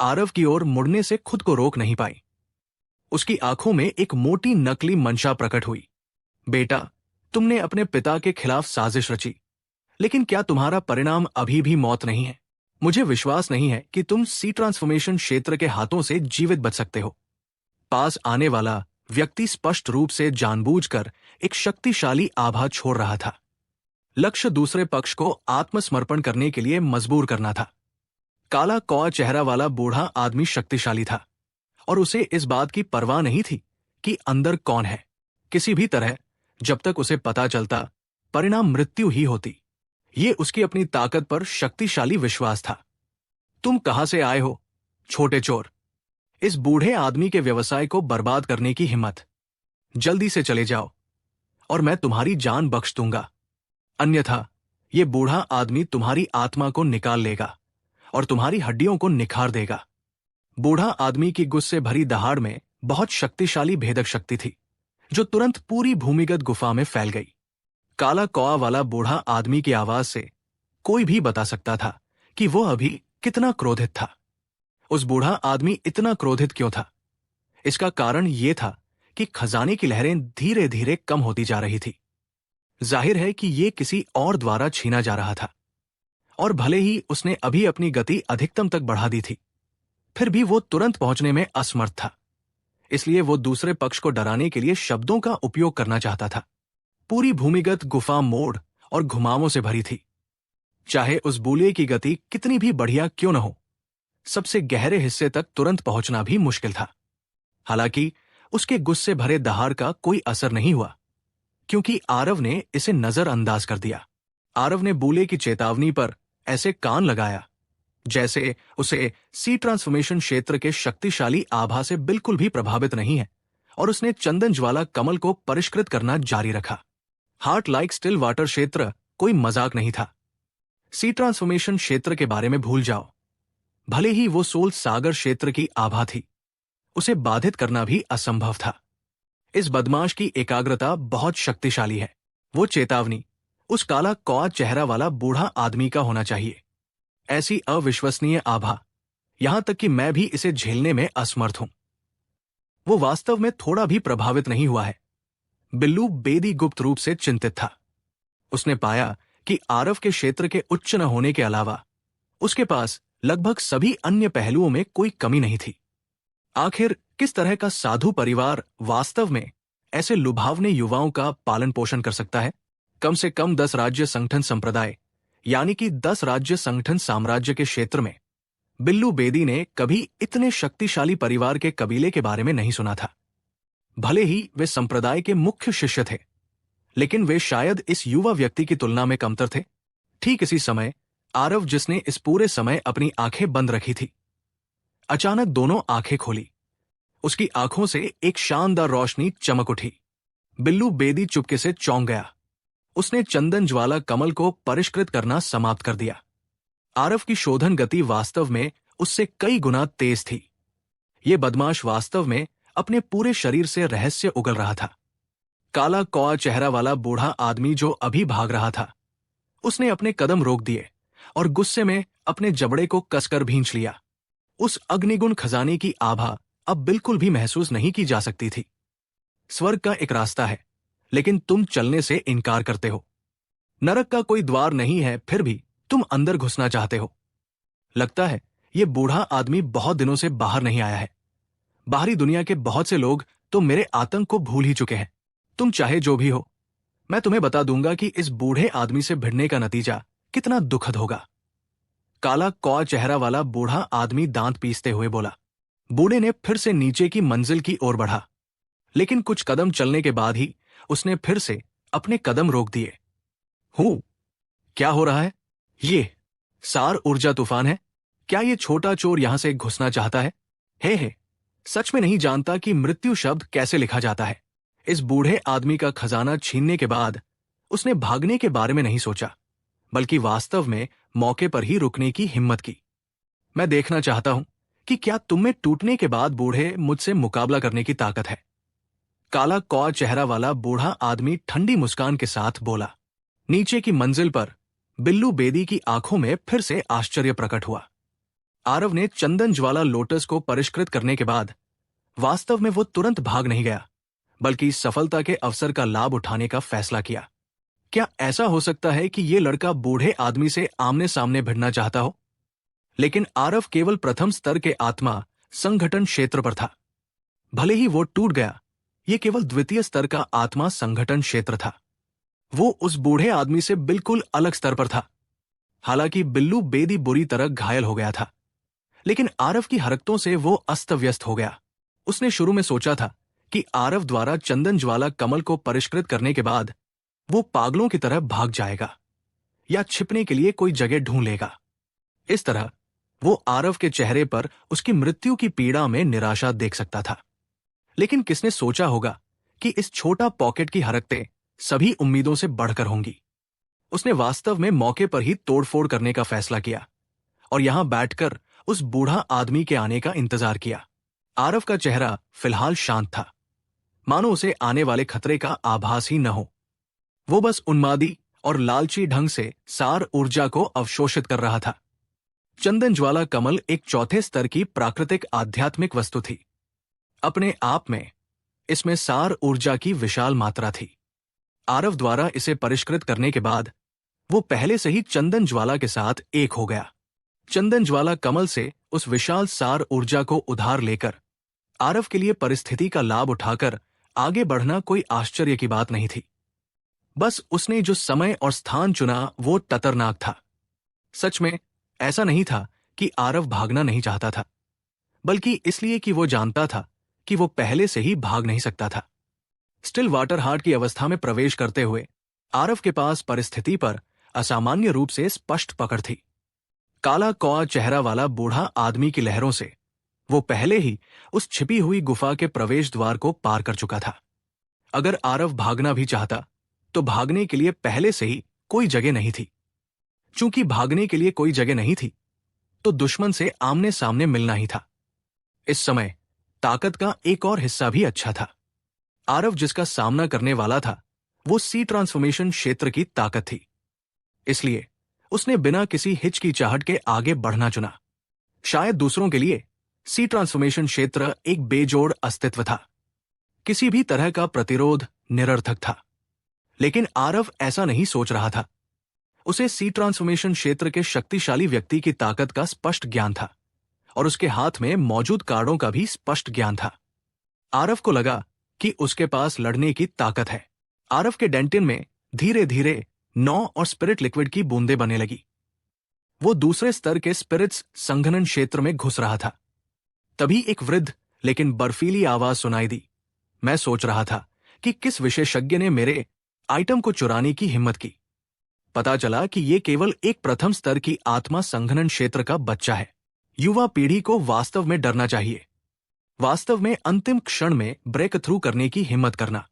आरव की ओर मुड़ने से खुद को रोक नहीं पाई। उसकी आंखों में एक मोटी नकली मंशा प्रकट हुई। बेटा, तुमने अपने पिता के खिलाफ साजिश रची, लेकिन क्या तुम्हारा परिणाम अभी भी मौत नहीं है? मुझे विश्वास नहीं है कि तुम सी ट्रांसफॉर्मेशन क्षेत्र के हाथों से जीवित बच सकते हो। पास आने वाला व्यक्ति स्पष्ट रूप से जानबूझकर एक शक्तिशाली आभा छोड़ रहा था। लक्ष्य दूसरे पक्ष को आत्मसमर्पण करने के लिए मजबूर करना था। काला कौआ चेहरा वाला बूढ़ा आदमी शक्तिशाली था और उसे इस बात की परवाह नहीं थी कि अंदर कौन है। किसी भी तरह जब तक उसे पता चलता, परिणाम मृत्यु ही होती। ये उसकी अपनी ताकत पर शक्तिशाली विश्वास था। तुम कहां से आए हो, छोटे चोर? इस बूढ़े आदमी के व्यवसाय को बर्बाद करने की हिम्मत? जल्दी से चले जाओ और मैं तुम्हारी जान बख्श दूंगा, अन्यथा ये बूढ़ा आदमी तुम्हारी आत्मा को निकाल लेगा और तुम्हारी हड्डियों को निखार देगा। बूढ़ा आदमी की गुस्से भरी दहाड़ में बहुत शक्तिशाली भेदक शक्ति थी जो तुरंत पूरी भूमिगत गुफा में फैल गई। काला कौआ वाला बूढ़ा आदमी की आवाज से कोई भी बता सकता था कि वो अभी कितना क्रोधित था। उस बूढ़ा आदमी इतना क्रोधित क्यों था? इसका कारण यह था कि खजाने की लहरें धीरे धीरे कम होती जा रही थी। जाहिर है कि यह किसी और द्वारा छीना जा रहा था, और भले ही उसने अभी अपनी गति अधिकतम तक बढ़ा दी थी, फिर भी वो तुरंत पहुंचने में असमर्थ था। इसलिए वो दूसरे पक्ष को डराने के लिए शब्दों का उपयोग करना चाहता था। पूरी भूमिगत गुफा मोड़ और घुमावों से भरी थी। चाहे उस बूले की गति कितनी भी बढ़िया क्यों न हो, सबसे गहरे हिस्से तक तुरंत पहुंचना भी मुश्किल था। हालांकि उसके गुस्से भरे दहाड़ का कोई असर नहीं हुआ, क्योंकि आरव ने इसे नजरअंदाज कर दिया। आरव ने बूले की चेतावनी पर ऐसे कान लगाया जैसे उसे सी ट्रांसफॉर्मेशन क्षेत्र के शक्तिशाली आभा से बिल्कुल भी प्रभावित नहीं है, और उसने चंदन ज्वाला कमल को परिष्कृत करना जारी रखा। हार्ट लाइक स्टिल वाटर क्षेत्र कोई मजाक नहीं था। सी ट्रांसफॉर्मेशन क्षेत्र के बारे में भूल जाओ। भले ही वो सोल सागर क्षेत्र की आभा थी, उसे बाधित करना भी असंभव था। इस बदमाश की एकाग्रता बहुत शक्तिशाली है। वो चेतावनी उस काला कौआ चेहरा वाला बूढ़ा आदमी का होना चाहिए। ऐसी अविश्वसनीय आभा, यहां तक कि मैं भी इसे झेलने में असमर्थ हूं। वो वास्तव में थोड़ा भी प्रभावित नहीं हुआ है। बिल्लू बेदी गुप्त रूप से चिंतित था। उसने पाया कि आरव के क्षेत्र के उच्च न होने के अलावा उसके पास लगभग सभी अन्य पहलुओं में कोई कमी नहीं थी। आखिर किस तरह का साधु परिवार वास्तव में ऐसे लुभावने युवाओं का पालन पोषण कर सकता है? कम से कम 10 राज्य संगठन संप्रदाय, यानी कि 10 राज्य संगठन साम्राज्य के क्षेत्र में बिल्लू बेदी ने कभी इतने शक्तिशाली परिवार के कबीले के बारे में नहीं सुना था। भले ही वे संप्रदाय के मुख्य शिष्य थे, लेकिन वे शायद इस युवा व्यक्ति की तुलना में कमतर थे। ठीक इसी समय आरव, जिसने इस पूरे समय अपनी आंखें बंद रखी थी, अचानक दोनों आंखें खोली। उसकी आंखों से एक शानदार रोशनी चमक उठी। बिल्लू बेदी चुपके से चौंक गया। उसने चंदन ज्वाला कमल को परिष्कृत करना समाप्त कर दिया। आरव की शोधन गति वास्तव में उससे कई गुना तेज थी। ये बदमाश वास्तव में अपने पूरे शरीर से रहस्य उगल रहा था। काला कौआ चेहरा वाला बूढ़ा आदमी जो अभी भाग रहा था, उसने अपने कदम रोक दिए और गुस्से में अपने जबड़े को कसकर भींच लिया। उस अग्निगुण खजाने की आभा अब बिल्कुल भी महसूस नहीं की जा सकती थी। स्वर्ग का एक रास्ता है, लेकिन तुम चलने से इनकार करते हो। नरक का कोई द्वार नहीं है, फिर भी तुम अंदर घुसना चाहते हो। लगता है ये बूढ़ा आदमी बहुत दिनों से बाहर नहीं आया है। बाहरी दुनिया के बहुत से लोग तो मेरे आतंक को भूल ही चुके हैं। तुम चाहे जो भी हो, मैं तुम्हें बता दूंगा कि इस बूढ़े आदमी से भिड़ने का नतीजा कितना दुखद होगा। काला कौआ चेहरा वाला बूढ़ा आदमी दांत पीसते हुए बोला। बूढ़े ने फिर से नीचे की मंजिल की ओर बढ़ा, लेकिन कुछ कदम चलने के बाद ही उसने फिर से अपने कदम रोक दिए। क्या हो रहा है? ये सार ऊर्जा तूफान है? क्या ये छोटा चोर यहां से घुसना चाहता है? हे, सच में नहीं जानता कि मृत्यु शब्द कैसे लिखा जाता है। इस बूढ़े आदमी का खजाना छीनने के बाद उसने भागने के बारे में नहीं सोचा, बल्कि वास्तव में मौके पर ही रुकने की हिम्मत की। मैं देखना चाहता हूं कि क्या तुम में टूटने के बाद बूढ़े मुझसे मुकाबला करने की ताकत है। काला कौआ चेहरा वाला बूढ़ा आदमी ठंडी मुस्कान के साथ बोला। नीचे की मंजिल पर बिल्लू बेदी की आंखों में फिर से आश्चर्य प्रकट हुआ। आरव ने चंदन ज्वाला लोटस को परिष्कृत करने के बाद वास्तव में वो तुरंत भाग नहीं गया, बल्कि सफलता के अवसर का लाभ उठाने का फैसला किया। क्या ऐसा हो सकता है कि ये लड़का बूढ़े आदमी से आमने सामने भिड़ना चाहता हो? लेकिन आरव केवल प्रथम स्तर के आत्मा संगठन क्षेत्र पर था। भले ही वो टूट गया, ये केवल द्वितीय स्तर का आत्मा संगठन क्षेत्र था। वो उस बूढ़े आदमी से बिल्कुल अलग स्तर पर था। हालांकि बिल्लू बेदी बुरी तरह घायल हो गया था, लेकिन आरव की हरकतों से वो अस्त व्यस्त हो गया। उसने शुरू में सोचा था कि आरव द्वारा चंदन ज्वाला कमल को परिष्कृत करने के बाद वो पागलों की तरह भाग जाएगा या छिपने के लिए कोई जगह ढूंढ लेगा। इस तरह वो आरव के चेहरे पर उसकी मृत्यु की पीड़ा में निराशा देख सकता था। लेकिन किसने सोचा होगा कि इस छोटा पॉकेट की हरकतें सभी उम्मीदों से बढ़कर होंगी। उसने वास्तव में मौके पर ही तोड़फोड़ करने का फैसला किया और यहां बैठकर उस बूढ़ा आदमी के आने का इंतजार किया। आरव का चेहरा फिलहाल शांत था, मानो उसे आने वाले खतरे का आभास ही न हो। वो बस उन्मादी और लालची ढंग से सार ऊर्जा को अवशोषित कर रहा था। चंदन ज्वाला कमल एक चौथे स्तर की प्राकृतिक आध्यात्मिक वस्तु थी। अपने आप में इसमें सार ऊर्जा की विशाल मात्रा थी। आरव द्वारा इसे परिष्कृत करने के बाद वो पहले से ही चंदन ज्वाला के साथ एक हो गया। चंदन ज्वाला कमल से उस विशाल सार ऊर्जा को उधार लेकर आरव के लिए परिस्थिति का लाभ उठाकर आगे बढ़ना कोई आश्चर्य की बात नहीं थी। बस उसने जो समय और स्थान चुना वो टतरनाक था। सच में ऐसा नहीं था कि आरव भागना नहीं चाहता था, बल्कि इसलिए कि वो जानता था कि वो पहले से ही भाग नहीं सकता था। स्टिल वाटर हार्ट की अवस्था में प्रवेश करते हुए आरव के पास परिस्थिति पर असामान्य रूप से स्पष्ट पकड़ थी। काला कौआ चेहरा वाला बूढ़ा आदमी की लहरों से वो पहले ही उस छिपी हुई गुफा के प्रवेश द्वार को पार कर चुका था। अगर आरव भागना भी चाहता तो भागने के लिए पहले से ही कोई जगह नहीं थी। चूंकि भागने के लिए कोई जगह नहीं थी, तो दुश्मन से आमने सामने मिलना ही था। इस समय ताकत का एक और हिस्सा भी अच्छा था। आरव जिसका सामना करने वाला था वो सी ट्रांसफॉर्मेशन क्षेत्र की ताकत थी। इसलिए उसने बिना किसी हिचकिचाहट के आगे बढ़ना चुना। शायद दूसरों के लिए सी ट्रांसफॉर्मेशन क्षेत्र एक बेजोड़ अस्तित्व था। किसी भी तरह का प्रतिरोध निरर्थक था। लेकिन आरव ऐसा नहीं सोच रहा था। उसे सी ट्रांसफॉर्मेशन क्षेत्र के शक्तिशाली व्यक्ति की ताकत का स्पष्ट ज्ञान था और उसके हाथ में मौजूद कार्डों का भी स्पष्ट ज्ञान था। आरव को लगा कि उसके पास लड़ने की ताकत है। आरव के डेंटिन में धीरे धीरे नौ और स्पिरिट लिक्विड की बूंदें बनने लगी। वो दूसरे स्तर के स्पिरिट्स संघनन क्षेत्र में घुस रहा था। तभी एक वृद्ध लेकिन बर्फीली आवाज सुनाई दी। मैं सोच रहा था कि किस विशेषज्ञ ने मेरे आइटम को चुराने की हिम्मत की। पता चला कि ये केवल एक प्रथम स्तर की आत्मा संघनन क्षेत्र का बच्चा है। युवा पीढ़ी को वास्तव में डरना चाहिए, वास्तव में अंतिम क्षण में ब्रेक थ्रू करने की हिम्मत करना।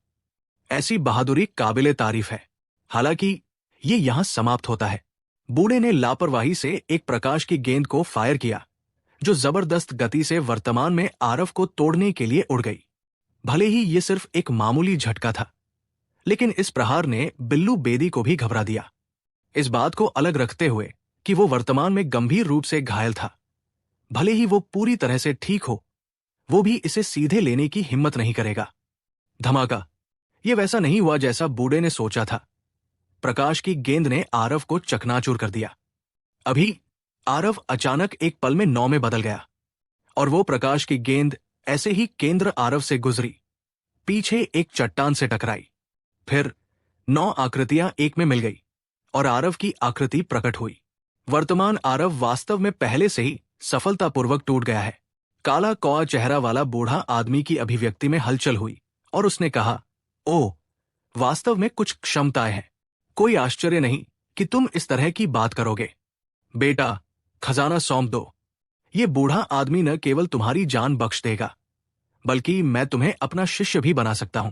ऐसी बहादुरी काबिले तारीफ है। हालांकि ये यहां समाप्त होता है। बूढ़े ने लापरवाही से एक प्रकाश की गेंद को फायर किया, जो जबरदस्त गति से वर्तमान में आरव को तोड़ने के लिए उड़ गई। भले ही ये सिर्फ एक मामूली झटका था, लेकिन इस प्रहार ने बिल्लू बेदी को भी घबरा दिया। इस बात को अलग रखते हुए कि वो वर्तमान में गंभीर रूप से घायल था, भले ही वो पूरी तरह से ठीक हो, वो भी इसे सीधे लेने की हिम्मत नहीं करेगा। धमाका। ये वैसा नहीं हुआ जैसा बूढ़े ने सोचा था। प्रकाश की गेंद ने आरव को चकनाचूर कर दिया। अभी आरव अचानक एक पल में 9 में बदल गया, और वो प्रकाश की गेंद ऐसे ही केंद्र आरव से गुजरी, पीछे एक चट्टान से टकराई। फिर 9 आकृतियां एक में मिल गई और आरव की आकृति प्रकट हुई। वर्तमान आरव वास्तव में पहले से ही सफलतापूर्वक टूट गया है। काला कौआ चेहरा वाला बूढ़ा आदमी की अभिव्यक्ति में हलचल हुई और उसने कहा, ओह, वास्तव में कुछ क्षमताएं हैं। कोई आश्चर्य नहीं कि तुम इस तरह की बात करोगे। बेटा, खजाना सौंप दो। ये बूढ़ा आदमी न केवल तुम्हारी जान बख्श देगा, बल्कि मैं तुम्हें अपना शिष्य भी बना सकता हूं।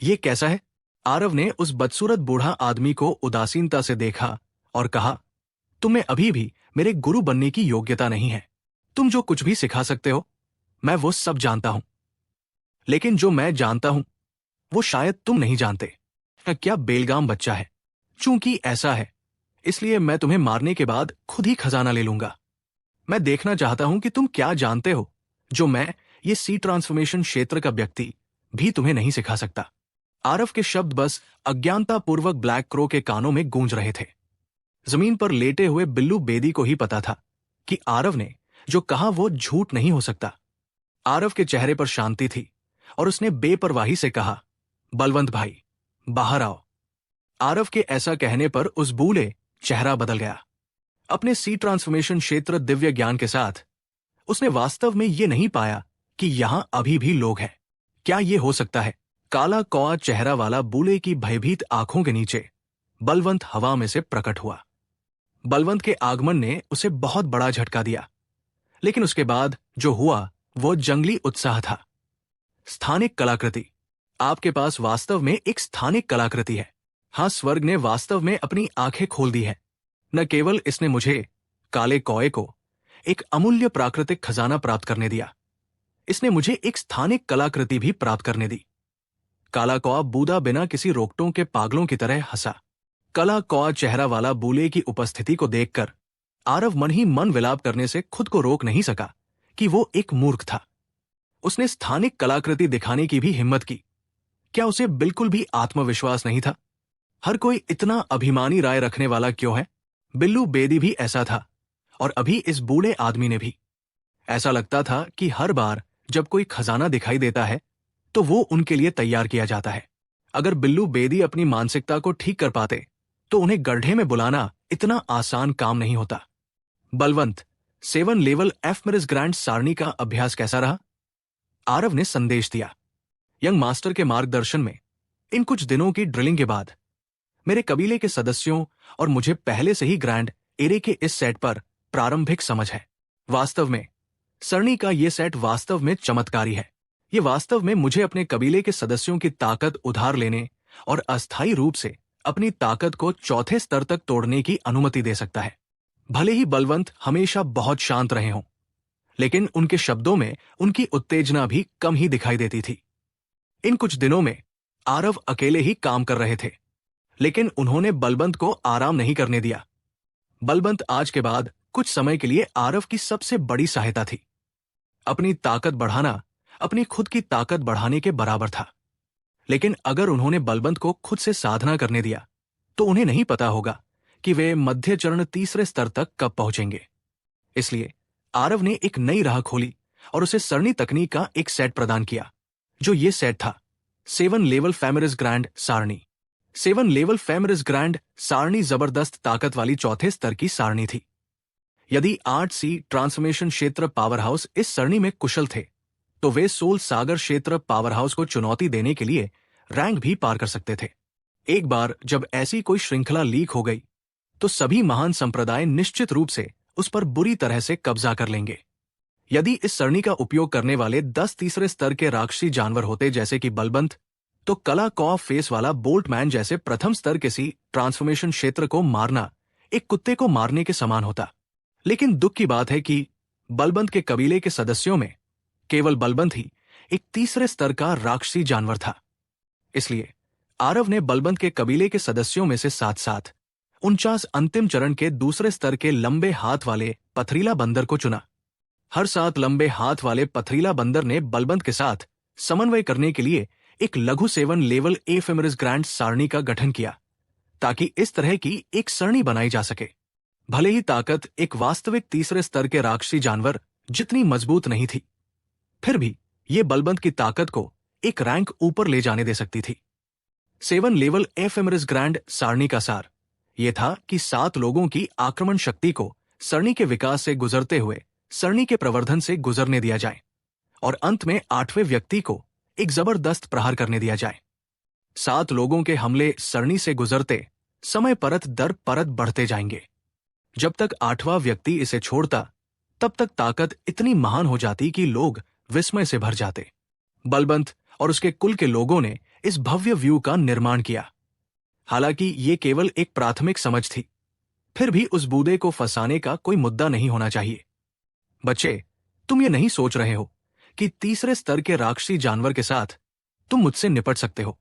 ये कैसा है? आरव ने उस बदसूरत बूढ़ा आदमी को उदासीनता से देखा और कहा, तुम्हें अभी भी मेरे गुरु बनने की योग्यता नहीं है। तुम जो कुछ भी सिखा सकते हो, मैं वो सब जानता हूं, लेकिन जो मैं जानता हूं वो शायद तुम नहीं जानते। क्या बेलगाम बच्चा है। चूंकि ऐसा है, इसलिए मैं तुम्हें मारने के बाद खुद ही खजाना ले लूंगा। मैं देखना चाहता हूं कि तुम क्या जानते हो, जो मैं, ये सी ट्रांसफॉर्मेशन क्षेत्र का व्यक्ति भी तुम्हें नहीं सिखा सकता। आरव के शब्द बस अज्ञानतापूर्वक ब्लैक क्रो के कानों में गूंज रहे थे। जमीन पर लेटे हुए बिल्लू बेदी को ही पता था कि आरव ने जो कहा वो झूठ नहीं हो सकता। आरव के चेहरे पर शांति थी और उसने बेपरवाही से कहा, बलवंत भाई, बाहर आओ। आरव के ऐसा कहने पर उस बूढ़े चेहरा बदल गया। अपने सी ट्रांसफॉर्मेशन क्षेत्र दिव्य ज्ञान के साथ उसने वास्तव में ये नहीं पाया कि यहां अभी भी लोग हैं। क्या ये हो सकता है? काला कौआ चेहरा वाला बूढ़े की भयभीत आंखों के नीचे बलवंत हवा में से प्रकट हुआ। बलवंत के आगमन ने उसे बहुत बड़ा झटका दिया, लेकिन उसके बाद जो हुआ वो जंगली उत्साह था। स्थानिक कलाकृति। आपके पास वास्तव में एक स्थानिक कलाकृति है। हां, स्वर्ग ने वास्तव में अपनी आंखें खोल दी है। न केवल इसने मुझे, काले कौए को, एक अमूल्य प्राकृतिक खजाना प्राप्त करने दिया, इसने मुझे एक स्थानिक कलाकृति भी प्राप्त करने दी। काला कौआ बूदा बिना किसी रोकटोक के पागलों की तरह हंसा। काला कौआ चेहरा वाला बूले की उपस्थिति को देखकर आरव मन ही मन विलाप करने से खुद को रोक नहीं सका कि वो एक मूर्ख था। उसने स्थानिक कलाकृति दिखाने की भी हिम्मत की। क्या उसे बिल्कुल भी आत्मविश्वास नहीं था? हर कोई इतना अभिमानी राय रखने वाला क्यों है? बिल्लू बेदी भी ऐसा था, और अभी इस बूढ़े आदमी ने भी। ऐसा लगता था कि हर बार जब कोई खजाना दिखाई देता है तो वो उनके लिए तैयार किया जाता है। अगर बिल्लू बेदी अपनी मानसिकता को ठीक कर पाते तो उन्हें गड्ढे में बुलाना इतना आसान काम नहीं होता। बलवंत, 7 लेवल एफमेरिस ग्रैंड सारणी का अभ्यास कैसा रहा? आरव ने संदेश दिया। यंग मास्टर के मार्गदर्शन में इन कुछ दिनों की ड्रिलिंग के बाद मेरे कबीले के सदस्यों और मुझे पहले से ही ग्रैंड एरे के इस सेट पर प्रारंभिक समझ है। वास्तव में सरणी का ये सेट वास्तव में चमत्कारी है। ये वास्तव में मुझे अपने कबीले के सदस्यों की ताकत उधार लेने और अस्थायी रूप से अपनी ताकत को चौथे स्तर तक तोड़ने की अनुमति दे सकता है। भले ही बलवंत हमेशा बहुत शांत रहे हों, लेकिन उनके शब्दों में उनकी उत्तेजना भी कम ही दिखाई देती थी। इन कुछ दिनों में आरव अकेले ही काम कर रहे थे, लेकिन उन्होंने बलवंत को आराम नहीं करने दिया। बलवंत आज के बाद कुछ समय के लिए आरव की सबसे बड़ी सहायता थी। अपनी ताकत बढ़ाना अपनी खुद की ताकत बढ़ाने के बराबर था, लेकिन अगर उन्होंने बलवंत को खुद से साधना करने दिया तो उन्हें नहीं पता होगा कि वे मध्य चरण तीसरे स्तर तक कब पहुंचेंगे। इसलिए आरव ने एक नई राह खोली और उसे सरणी तकनीक का एक सेट प्रदान किया, जो ये सेट था 7 लेवल फेमरिस ग्रैंड सारणी। 7 लेवल फेमरिस ग्रैंड सारणी जबरदस्त ताकत वाली चौथे स्तर की सारणी थी। यदि 8C ट्रांसफॉर्मेशन क्षेत्र पावर हाउस इस सरणी में कुशल थे, तो वे सोल सागर क्षेत्र पावर हाउस को चुनौती देने के लिए रैंक भी पार कर सकते थे। एक बार जब ऐसी कोई श्रृंखला लीक हो गई, तो सभी महान संप्रदाय निश्चित रूप से उस पर बुरी तरह से कब्जा कर लेंगे। यदि इस सरणी का उपयोग करने वाले 10 तीसरे स्तर के राक्षसी जानवर होते, जैसे कि बलबंत, तो कला कॉ फेस वाला बोल्टमैन जैसे प्रथम स्तर के सी ट्रांसफॉर्मेशन क्षेत्र को मारना एक कुत्ते को मारने के समान होता। लेकिन दुख की बात है कि बलबंत के कबीले के सदस्यों में केवल बलबंत ही एक तीसरे स्तर का राक्षसी जानवर था। इसलिए आरव ने बलबंत के कबीले के सदस्यों में से साथ साथ 49 अंतिम चरण के दूसरे स्तर के लंबे हाथ वाले पथरीला बंदर को चुना। हर 7 लंबे हाथ वाले पथरीला बंदर ने बलबंत के साथ समन्वय करने के लिए एक लघु 7 लेवल एफेमरिस ग्रैंड सारणी का गठन किया, ताकि इस तरह की एक सरणी बनाई जा सके। भले ही ताकत एक वास्तविक तीसरे स्तर के राक्षसी जानवर जितनी मजबूत नहीं थी, फिर भी ये बलबंत की ताकत को एक रैंक ऊपर ले जाने दे सकती थी। 7 लेवल एफेमरिस ग्रैंड सारणी का सार यह था कि 7 लोगों की आक्रमण शक्ति को सरणी के विकास से गुजरते हुए सरणी के प्रवर्धन से गुजरने दिया जाए और अंत में 8वें व्यक्ति को एक जबरदस्त प्रहार करने दिया जाए। 7 लोगों के हमले सरणी से गुजरते समय परत दर परत बढ़ते जाएंगे। जब तक 8वां व्यक्ति इसे छोड़ता, तब तक ताकत इतनी महान हो जाती कि लोग विस्मय से भर जाते। बलबंत और उसके कुल के लोगों ने इस भव्य व्यू का निर्माण किया। हालांकि ये केवल एक प्राथमिक समझ थी, फिर भी उस बूदे को फंसाने का कोई मुद्दा नहीं होना चाहिए। बच्चे, तुम ये नहीं सोच रहे हो कि तीसरे स्तर के राक्षसी जानवर के साथ तुम मुझसे निपट सकते हो,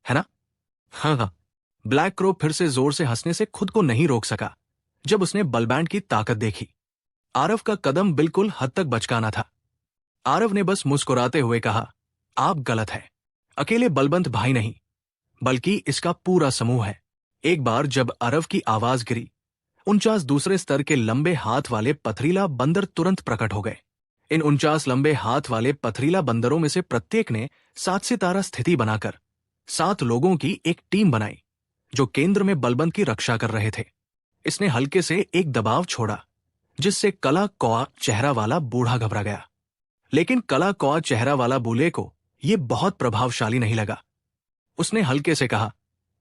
है ना? हाँ। ब्लैक क्रो फिर से जोर से हंसने से खुद को नहीं रोक सका जब उसने बलबैंड की ताकत देखी। आरव का कदम बिल्कुल हद तक बचकाना था। आरव ने बस मुस्कुराते हुए कहा, आप गलत है। अकेले बलबंत भाई नहीं, बल्कि इसका पूरा समूह है। एक बार जब आरव की आवाज गिरी, 49 दूसरे स्तर के लंबे हाथ वाले पथरीला बंदर तुरंत प्रकट हो गए। इन 49 लंबे हाथ वाले पथरीला बंदरों में से प्रत्येक ने 7 सितारा स्थिति बनाकर 7 लोगों की एक टीम बनाई, जो केंद्र में बलबंत की रक्षा कर रहे थे। इसने हल्के से एक दबाव छोड़ा, जिससे कला कौआ चेहरा वाला बूढ़ा घबरा गया। लेकिन कला कौआ चेहरा वाला बूले को यह बहुत प्रभावशाली नहीं लगा। उसने हल्के से कहा,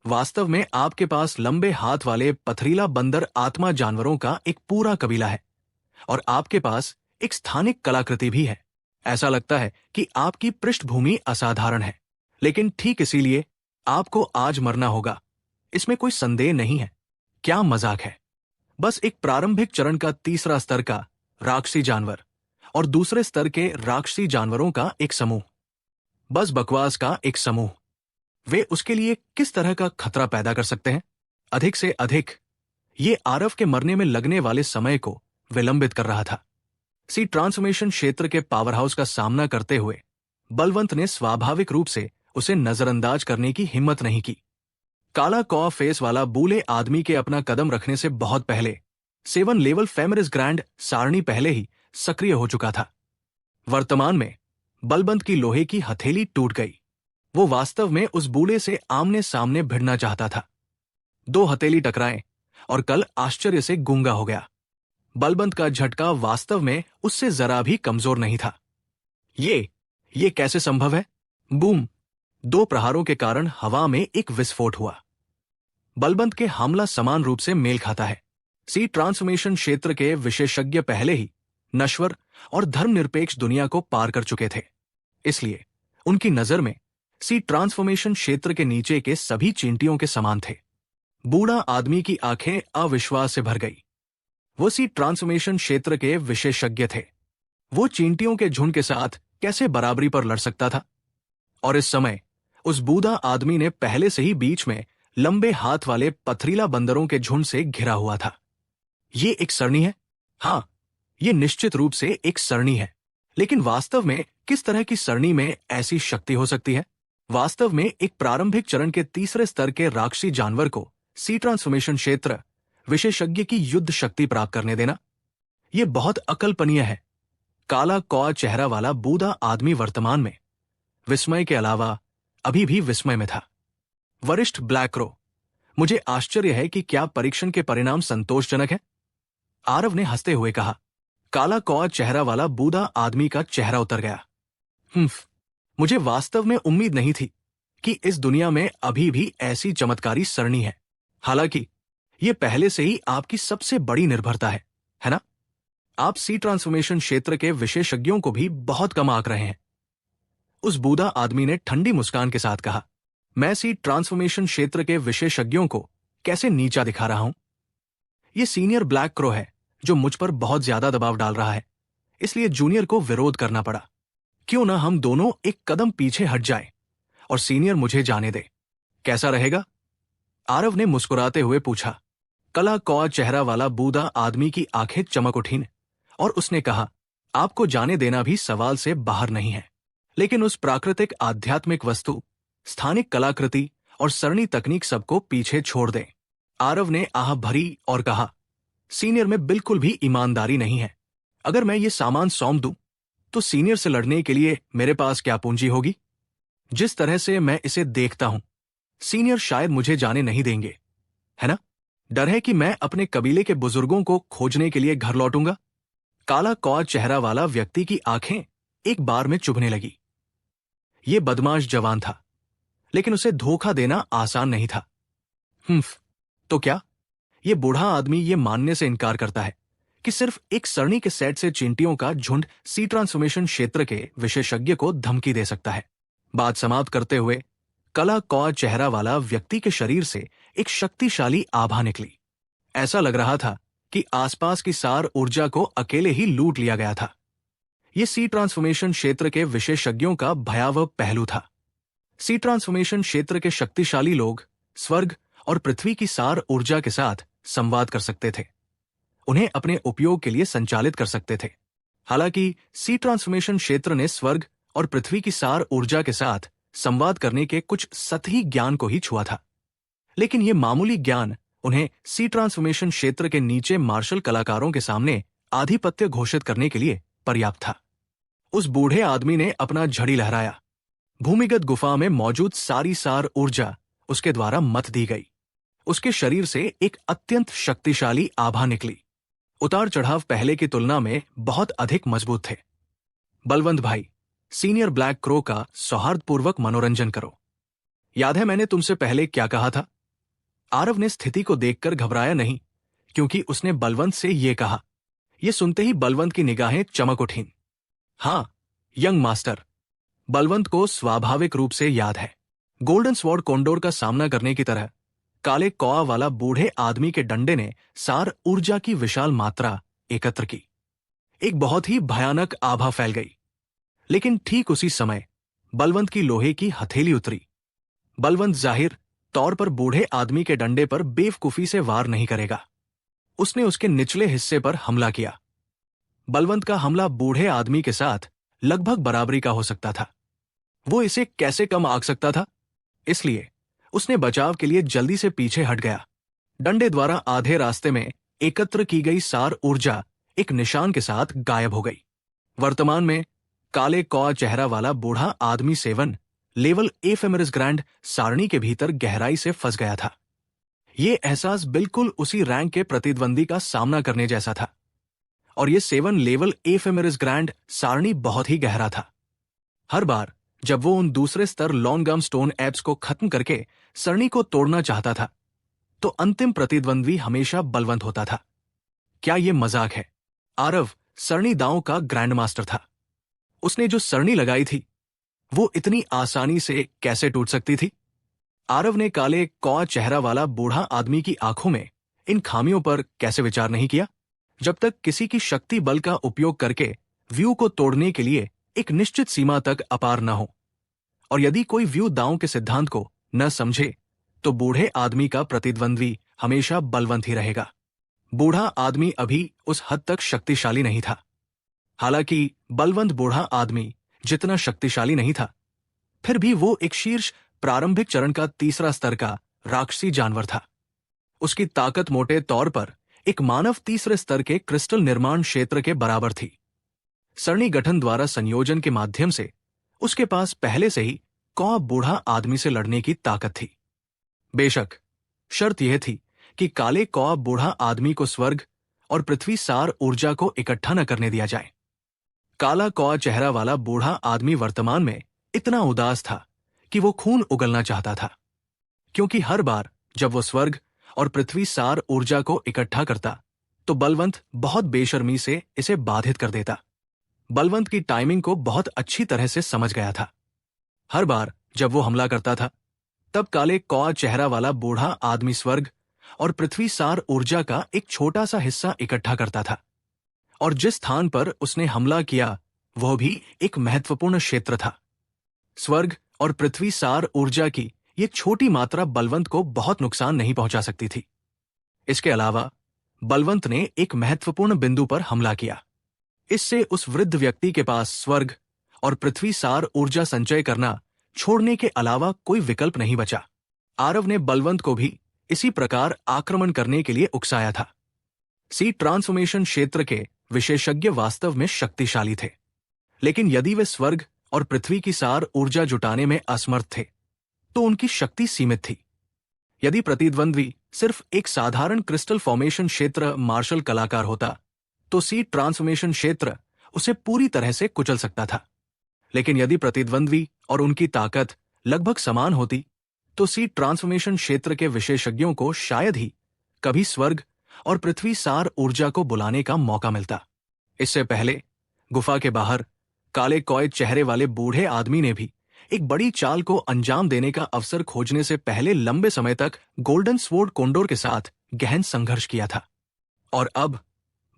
वास्तव में आपके पास लंबे हाथ वाले पथरीला बंदर आत्मा जानवरों का एक पूरा कबीला है और आपके पास एक स्थानिक कलाकृति भी है। ऐसा लगता है कि आपकी पृष्ठभूमि असाधारण है, लेकिन ठीक इसीलिए आपको आज मरना होगा, इसमें कोई संदेह नहीं है। क्या मजाक है? बस एक प्रारंभिक चरण का तीसरा स्तर का राक्षसी जानवर और दूसरे स्तर के राक्षसी जानवरों का एक समूह, बस बकवास का एक समूह। वे उसके लिए किस तरह का खतरा पैदा कर सकते हैं? अधिक से अधिक ये आरव के मरने में लगने वाले समय को विलंबित कर रहा था। सी ट्रांसफॉर्मेशन क्षेत्र के पावर हाउस का सामना करते हुए बलवंत ने स्वाभाविक रूप से उसे नजरअंदाज करने की हिम्मत नहीं की। काला कॉ फेस वाला बूले आदमी के अपना कदम रखने से बहुत पहले 7 लेवल फेमरिस ग्रैंड सारणी पहले ही सक्रिय हो चुका था। वर्तमान में बलबंत की लोहे की हथेली टूट गई। वो वास्तव में उस बूले से आमने सामने भिड़ना चाहता था। 2 हथेली टकराए और कल आश्चर्य से गूंगा हो गया। बलबंत का झटका वास्तव में उससे जरा भी कमजोर नहीं था। ये कैसे संभव है? बूम! 2 प्रहारों के कारण हवा में एक विस्फोट हुआ। बलबंत के हमला समान रूप से मेल खाता है। सी ट्रांसफॉर्मेशन क्षेत्र के विशेषज्ञ पहले ही नश्वर और धर्मनिरपेक्ष दुनिया को पार कर चुके थे, इसलिए उनकी नजर में सी ट्रांसफॉर्मेशन क्षेत्र के नीचे के सभी चींटियों के समान थे। बूढ़ा आदमी की आंखें अविश्वास से भर गई। वो सी ट्रांसफॉर्मेशन क्षेत्र के विशेषज्ञ थे। वो चींटियों के झुंड के साथ कैसे बराबरी पर लड़ सकता था? और इस समय उस बूढ़ा आदमी ने पहले से ही बीच में लंबे हाथ वाले पथरीला बंदरों के झुंड से घिरा हुआ था। ये एक सरणी है? हाँ, ये निश्चित रूप से एक सरणी है। लेकिन वास्तव में किस तरह की सरणी में ऐसी शक्ति हो सकती है? वास्तव में एक प्रारंभिक चरण के तीसरे स्तर के राक्षसी जानवर को सी ट्रांसफॉर्मेशन क्षेत्र विशेषज्ञ की युद्ध शक्ति प्राप्त करने देना, यह बहुत अकल्पनीय है। काला कौआ चेहरा वाला बूढ़ा आदमी वर्तमान में विस्मय के अलावा अभी भी विस्मय में था। वरिष्ठ ब्लैक क्रो, मुझे आश्चर्य है कि क्या परीक्षण के परिणाम संतोषजनक है? आरव ने हंसते हुए कहा। काला कौआ चेहरा वाला बूढ़ा आदमी का चेहरा उतर गया। मुझे वास्तव में उम्मीद नहीं थी कि इस दुनिया में अभी भी ऐसी चमत्कारी सरणी है। हालांकि यह पहले से ही आपकी सबसे बड़ी निर्भरता है ना? आप सी ट्रांसफॉर्मेशन क्षेत्र के विशेषज्ञों को भी बहुत कम आंक रहे हैं। उस बूढ़ा आदमी ने ठंडी मुस्कान के साथ कहा। मैं सी ट्रांसफॉर्मेशन क्षेत्र के विशेषज्ञों को कैसे नीचा दिखा रहा हूं? यह सीनियर ब्लैक क्रो है जो मुझ पर बहुत ज्यादा दबाव डाल रहा है, इसलिए जूनियर को विरोध करना पड़ा। क्यों ना हम दोनों एक कदम पीछे हट जाएं और सीनियर मुझे जाने दे। कैसा रहेगा? आरव ने मुस्कुराते हुए पूछा। काला कौआ चेहरा वाला बूढ़ा आदमी की आंखें चमक उठीं और उसने कहा, आपको जाने देना भी सवाल से बाहर नहीं है, लेकिन उस प्राकृतिक आध्यात्मिक वस्तु, स्थानिक कलाकृति और सरणी तकनीक सबको पीछे छोड़ दें। आरव ने आह भरी और कहा, सीनियर में बिल्कुल भी ईमानदारी नहीं है। अगर मैं ये सामान सौंप दूं तो सीनियर से लड़ने के लिए मेरे पास क्या पूंजी होगी? जिस तरह से मैं इसे देखता हूं, सीनियर शायद मुझे जाने नहीं देंगे, है ना? डर है कि मैं अपने कबीले के बुजुर्गों को खोजने के लिए घर लौटूंगा। काला कौआ चेहरा वाला व्यक्ति की आंखें एक बार में चुभने लगी। यह बदमाश जवान था, लेकिन उसे धोखा देना आसान नहीं था। तो क्या यह बूढ़ा आदमी यह मानने से इनकार करता है कि सिर्फ एक सरणी के सेट से चींटियों का झुंड सी ट्रांसफॉर्मेशन क्षेत्र के विशेषज्ञ को धमकी दे सकता है? बात समाप्त करते हुए काला कौआ चेहरा वाला व्यक्ति के शरीर से एक शक्तिशाली आभा निकली। ऐसा लग रहा था कि आसपास की सार ऊर्जा को अकेले ही लूट लिया गया था। यह सी ट्रांसफॉर्मेशन क्षेत्र के विशेषज्ञों का भयावह पहलू था। सी ट्रांसफॉर्मेशन क्षेत्र के शक्तिशाली लोग स्वर्ग और पृथ्वी की सार ऊर्जा के साथ संवाद कर सकते थे, उन्हें अपने उपयोग के लिए संचालित कर सकते थे। हालांकि सी ट्रांसफॉर्मेशन क्षेत्र ने स्वर्ग और पृथ्वी की सार ऊर्जा के साथ संवाद करने के कुछ सतही ज्ञान को ही छुआ था, लेकिन यह मामूली ज्ञान उन्हें सी ट्रांसफॉर्मेशन क्षेत्र के नीचे मार्शल कलाकारों के सामने आधिपत्य घोषित करने के लिए पर्याप्त था। उस बूढ़े आदमी ने अपना झड़ी लहराया। भूमिगत गुफा में मौजूद सारी सार ऊर्जा उसके द्वारा मत दी गई। उसके शरीर से एक अत्यंत शक्तिशाली आभा निकली। उतार चढ़ाव पहले की तुलना में बहुत अधिक मजबूत थे। बलवंत भाई, सीनियर ब्लैक क्रो का सौहार्दपूर्वक मनोरंजन करो। याद है मैंने तुमसे पहले क्या कहा था? आरव ने स्थिति को देखकर घबराया नहीं, क्योंकि उसने बलवंत से यह कहा। यह सुनते ही बलवंत की निगाहें चमक उठीं। हाँ, यंग मास्टर। बलवंत को स्वाभाविक रूप से याद है, गोल्डन स्वॉर्ड कोंडोर का सामना करने की तरह काले कौआ वाला बूढ़े आदमी के डंडे ने सार ऊर्जा की विशाल मात्रा एकत्र की। एक बहुत ही भयानक आभा फैल गई। लेकिन ठीक उसी समय बलवंत की लोहे की हथेली उतरी। बलवंत जाहिर तौर पर बूढ़े आदमी के डंडे पर बेवकूफी से वार नहीं करेगा। उसने उसके निचले हिस्से पर हमला किया। बलवंत का हमला बूढ़े आदमी के साथ लगभग बराबरी का हो सकता था। वो इसे कैसे कम आंक सकता था? इसलिए उसने बचाव के लिए जल्दी से पीछे हट गया। डंडे द्वारा आधे रास्ते में एकत्र की गई सार ऊर्जा एक निशान के साथ गायब हो गई। वर्तमान में काले कौआ चेहरा वाला बूढ़ा आदमी 7 लेवल एफेमेरिस ग्रैंड सारणी के भीतर गहराई से फंस गया था। यह एहसास बिल्कुल उसी रैंक के प्रतिद्वंदी का सामना करने जैसा था, और यह 7 लेवल एफेमेरिस ग्रैंड सारणी बहुत ही गहरा था। हर बार जब वो उन दूसरे स्तर लॉन्गम स्टोन एप्स को खत्म करके सरणी को तोड़ना चाहता था, तो अंतिम प्रतिद्वंद्वी हमेशा बलवंत होता था। क्या यह मजाक है? आरव सरणी दांव का ग्रैंड मास्टर था। उसने जो सरणी लगाई थी वो इतनी आसानी से कैसे टूट सकती थी? आरव ने काले कौआ चेहरा वाला बूढ़ा आदमी की आंखों में इन खामियों पर कैसे विचार नहीं किया, जब तक किसी की शक्ति बल का उपयोग करके व्यू को तोड़ने के लिए एक निश्चित सीमा तक अपार न हो। और यदि कोई व्यू दांव के सिद्धांत को न समझे तो बूढ़े आदमी का प्रतिद्वंद्वी हमेशा बलवंत ही रहेगा। बूढ़ा आदमी अभी उस हद तक शक्तिशाली नहीं था। हालांकि बलवंत बूढ़ा आदमी जितना शक्तिशाली नहीं था, फिर भी वो एक शीर्ष प्रारंभिक चरण का तीसरा स्तर का राक्षसी जानवर था। उसकी ताकत मोटे तौर पर एक मानव तीसरे स्तर के क्रिस्टल निर्माण क्षेत्र के बराबर थी। सरणी गठन द्वारा संयोजन के माध्यम से उसके पास पहले से ही कौआ बूढ़ा आदमी से लड़ने की ताकत थी। बेशक शर्त यह थी कि काले कौआ बूढ़ा आदमी को स्वर्ग और पृथ्वी सार ऊर्जा को इकट्ठा न करने दिया जाए। काला कौआ चेहरा वाला बूढ़ा आदमी वर्तमान में इतना उदास था कि वो खून उगलना चाहता था, क्योंकि हर बार जब वो स्वर्ग और पृथ्वी सार ऊर्जा को इकट्ठा करता तो बलवंत बहुत बेशर्मी से इसे बाधित कर देता। बलवंत की टाइमिंग को बहुत अच्छी तरह से समझ गया था। हर बार जब वो हमला करता था तब काले कौआ चेहरा वाला बूढ़ा आदमी स्वर्ग और पृथ्वी सार ऊर्जा का एक छोटा सा हिस्सा इकट्ठा करता था, और जिस स्थान पर उसने हमला किया वह भी एक महत्वपूर्ण क्षेत्र था। स्वर्ग और पृथ्वी सार ऊर्जा की ये छोटी मात्रा बलवंत को बहुत नुकसान नहीं पहुंचा सकती थी। इसके अलावा बलवंत ने एक महत्वपूर्ण बिंदु पर हमला किया। इससे उस वृद्ध व्यक्ति के पास स्वर्ग और पृथ्वी सार ऊर्जा संचय करना छोड़ने के अलावा कोई विकल्प नहीं बचा। आरव ने बलवंत को भी इसी प्रकार आक्रमण करने के लिए उकसाया था। सी ट्रांसफॉर्मेशन क्षेत्र के विशेषज्ञ वास्तव में शक्तिशाली थे, लेकिन यदि वे स्वर्ग और पृथ्वी की सार ऊर्जा जुटाने में असमर्थ थे तो उनकी शक्ति सीमित थी। यदि प्रतिद्वंद्वी सिर्फ एक साधारण क्रिस्टल फॉर्मेशन क्षेत्र मार्शल कलाकार होता तो सी ट्रांसफॉर्मेशन क्षेत्र उसे पूरी तरह से कुचल सकता था, लेकिन यदि प्रतिद्वंद्वी और उनकी ताकत लगभग समान होती तो सी ट्रांसफॉर्मेशन क्षेत्र के विशेषज्ञों को शायद ही कभी स्वर्ग और पृथ्वी सार ऊर्जा को बुलाने का मौका मिलता। इससे पहले गुफा के बाहर काले कौए चेहरे वाले बूढ़े आदमी ने भी एक बड़ी चाल को अंजाम देने का अवसर खोजने से पहले लंबे समय तक गोल्डन स्वॉर्ड कोंडोर के साथ गहन संघर्ष किया था, और अब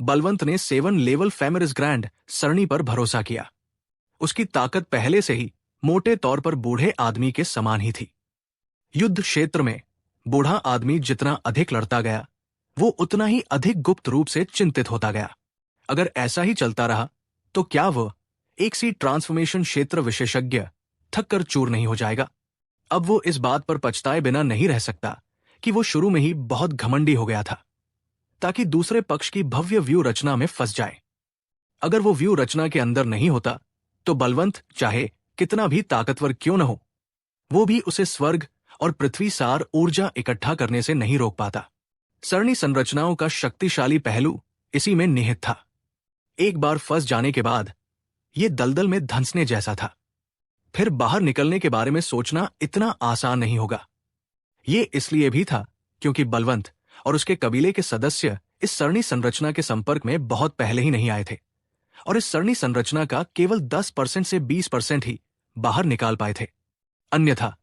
बलवंत ने 7 लेवल फेमरिस ग्रैंड सरणी पर भरोसा किया। उसकी ताकत पहले से ही मोटे तौर पर बूढ़े आदमी के समान ही थी। युद्ध क्षेत्र में बूढ़ा आदमी जितना अधिक लड़ता गया वो उतना ही अधिक गुप्त रूप से चिंतित होता गया। अगर ऐसा ही चलता रहा तो क्या वह एक सी ट्रांसफॉर्मेशन क्षेत्र विशेषज्ञ थक कर चूर नहीं हो जाएगा? अब वो इस बात पर पछताए बिना नहीं रह सकता कि वो शुरू में ही बहुत घमंडी हो गया था, ताकि दूसरे पक्ष की भव्य व्यू रचना में फंस जाए। अगर वो व्यू रचना के अंदर नहीं होता तो बलवंत चाहे कितना भी ताकतवर क्यों न हो, वो भी उसे स्वर्ग और पृथ्वी सार ऊर्जा इकट्ठा करने से नहीं रोक पाता। सरणी संरचनाओं का शक्तिशाली पहलू इसी में निहित था। एक बार फंस जाने के बाद ये दलदल में धंसने जैसा था। फिर बाहर निकलने के बारे में सोचना इतना आसान नहीं होगा। ये इसलिए भी था क्योंकि बलवंत और उसके कबीले के सदस्य इस सरणी संरचना के संपर्क में बहुत पहले ही नहीं आए थे, और इस सरणी संरचना का केवल 10% से 20% ही बाहर निकाल पाए थे। अन्यथा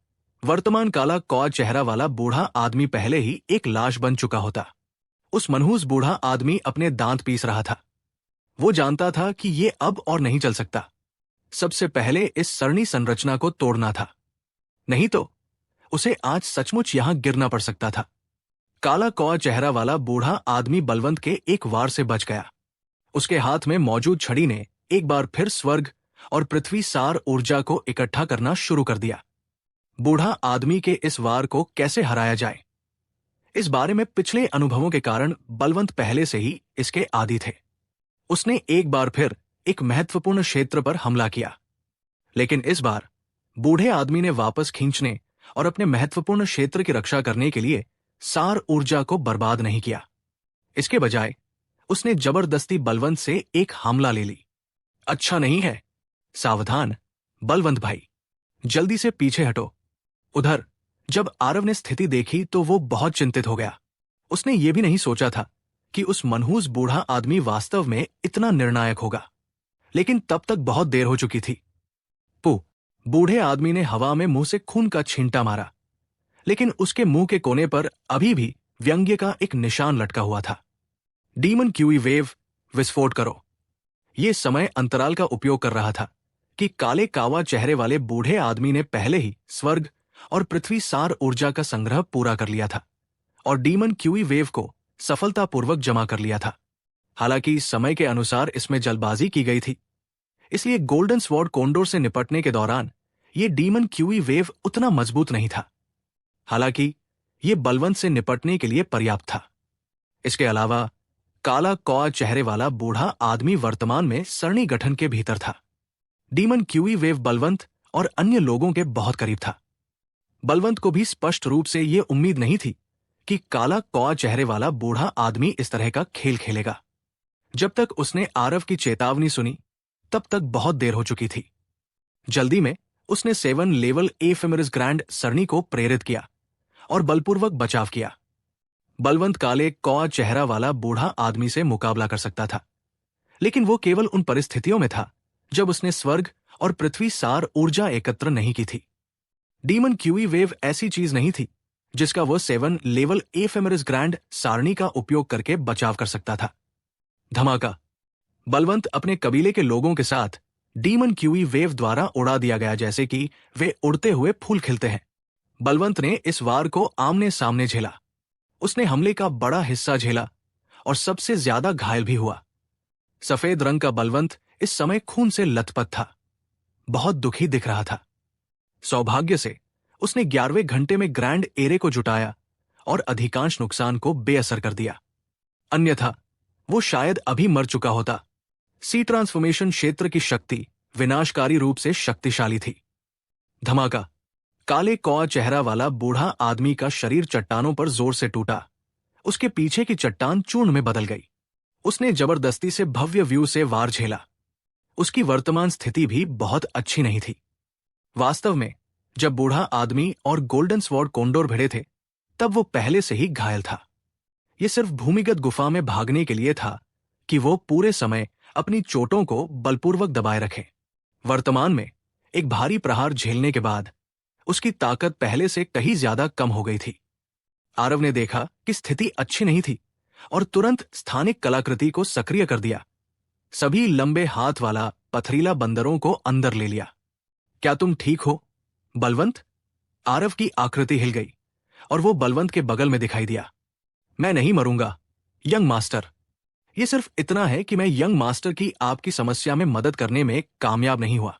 वर्तमान काला कौआ चेहरा वाला बूढ़ा आदमी पहले ही एक लाश बन चुका होता। उस मनहूस बूढ़ा आदमी अपने दांत पीस रहा था। वो जानता था कि ये अब और नहीं चल सकता। सबसे पहले इस सरणी संरचना को तोड़ना था, नहीं तो उसे आज सचमुच यहां गिरना पड़ सकता था। काला कौआ चेहरा वाला बूढ़ा आदमी बलवंत के एक वार से बच गया। उसके हाथ में मौजूद छड़ी ने एक बार फिर स्वर्ग और पृथ्वी सार ऊर्जा को इकट्ठा करना शुरू कर दिया। बूढ़ा आदमी के इस वार को कैसे हराया जाए, इस बारे में पिछले अनुभवों के कारण बलवंत पहले से ही इसके आदी थे। उसने एक बार फिर एक महत्वपूर्ण क्षेत्र पर हमला किया, लेकिन इस बार बूढ़े आदमी ने वापस खींचने और अपने महत्वपूर्ण क्षेत्र की रक्षा करने के लिए सार ऊर्जा को बर्बाद नहीं किया। इसके बजाय उसने जबरदस्ती बलवंत से एक हमला ले ली। अच्छा नहीं है, सावधान बलवंत भाई, जल्दी से पीछे हटो। उधर जब आरव ने स्थिति देखी तो वो बहुत चिंतित हो गया। उसने ये भी नहीं सोचा था कि उस मनहूस बूढ़ा आदमी वास्तव में इतना निर्णायक होगा, लेकिन तब तक बहुत देर हो चुकी थी। बूढ़े आदमी ने हवा में मुंह से खून का छींटा मारा, लेकिन उसके मुंह के कोने पर अभी भी व्यंग्य का एक निशान लटका हुआ था। डीमन क्यूई वेव, विस्फोट करो। ये समय अंतराल का उपयोग कर रहा था कि काले कावा चेहरे वाले बूढ़े आदमी ने पहले ही स्वर्ग और पृथ्वी सार ऊर्जा का संग्रह पूरा कर लिया था और डीमन क्यूई वेव को सफलतापूर्वक जमा कर लिया था। हालांकि समय के अनुसार इसमें जल्दबाजी की गई थी, इसलिए गोल्डन स्वॉर्ड कोंडोर से निपटने के दौरान ये डीमन क्यूई वेव उतना मजबूत नहीं था। हालांकि ये बलवंत से निपटने के लिए पर्याप्त था। इसके अलावा काला कौआ चेहरे वाला बूढ़ा आदमी वर्तमान में सरणी गठन के भीतर था। डीमन क्यूई वेव बलवंत और अन्य लोगों के बहुत करीब था। बलवंत को भी स्पष्ट रूप से ये उम्मीद नहीं थी कि काला कौआ चेहरे वाला बूढ़ा आदमी इस तरह का खेल खेलेगा। जब तक उसने आरव की चेतावनी सुनी तब तक बहुत देर हो चुकी थी। जल्दी में उसने 7 लेवल एफेमेरिस ग्रैंड सरनी को प्रेरित किया और बलपूर्वक बचाव किया। बलवंत काले कौआ चेहरा वाला बूढ़ा आदमी से मुकाबला कर सकता था, लेकिन वो केवल उन परिस्थितियों में था जब उसने स्वर्ग और पृथ्वी सार ऊर्जा एकत्र नहीं की थी। डीमन क्यूई वेव ऐसी चीज नहीं थी जिसका वो 7 लेवल एफेमेरिस ग्रैंड सारणी का उपयोग करके बचाव कर सकता था। धमाका। बलवंत अपने कबीले के लोगों के साथ डीमन क्यूई वेव द्वारा उड़ा दिया गया, जैसे कि वे उड़ते हुए फूल खिलते हैं। बलवंत ने इस वार को आमने सामने झेला। उसने हमले का बड़ा हिस्सा झेला और सबसे ज्यादा घायल भी हुआ। सफेद रंग का बलवंत इस समय खून से लथपथ था, बहुत दुखी दिख रहा था। सौभाग्य से उसने 11वें घंटे में ग्रैंड एरे को जुटाया और अधिकांश नुकसान को बेअसर कर दिया, अन्यथा वो शायद अभी मर चुका होता। सी ट्रांसफॉर्मेशन क्षेत्र की शक्ति विनाशकारी रूप से शक्तिशाली थी। धमाका। काले कौआ चेहरा वाला बूढ़ा आदमी का शरीर चट्टानों पर जोर से टूटा। उसके पीछे की चट्टान चूर्ण में बदल गई। उसने जबरदस्ती से भव्य व्यू से वार झेला। उसकी वर्तमान स्थिति भी बहुत अच्छी नहीं थी। वास्तव में जब बूढ़ा आदमी और गोल्डन स्वॉर्ड कोंडोर भिड़े थे तब वो पहले से ही घायल था। ये सिर्फ भूमिगत गुफा में भागने के लिए था कि वो पूरे समय अपनी चोटों को बलपूर्वक दबाए रखे। वर्तमान में एक भारी प्रहार झेलने के बाद उसकी ताकत पहले से कहीं ज्यादा कम हो गई थी। आरव ने देखा कि स्थिति अच्छी नहीं थी और तुरंत स्थानिक कलाकृति को सक्रिय कर दिया। सभी लंबे हाथ वाला पथरीला बंदरों को अंदर ले लिया। क्या तुम ठीक हो, बलवंत? आरव की आकृति हिल गई और वो बलवंत के बगल में दिखाई दिया। मैं नहीं मरूंगा, यंग मास्टर। ये सिर्फ इतना है कि मैं यंग मास्टर की आपकी समस्या में मदद करने में कामयाब नहीं हुआ।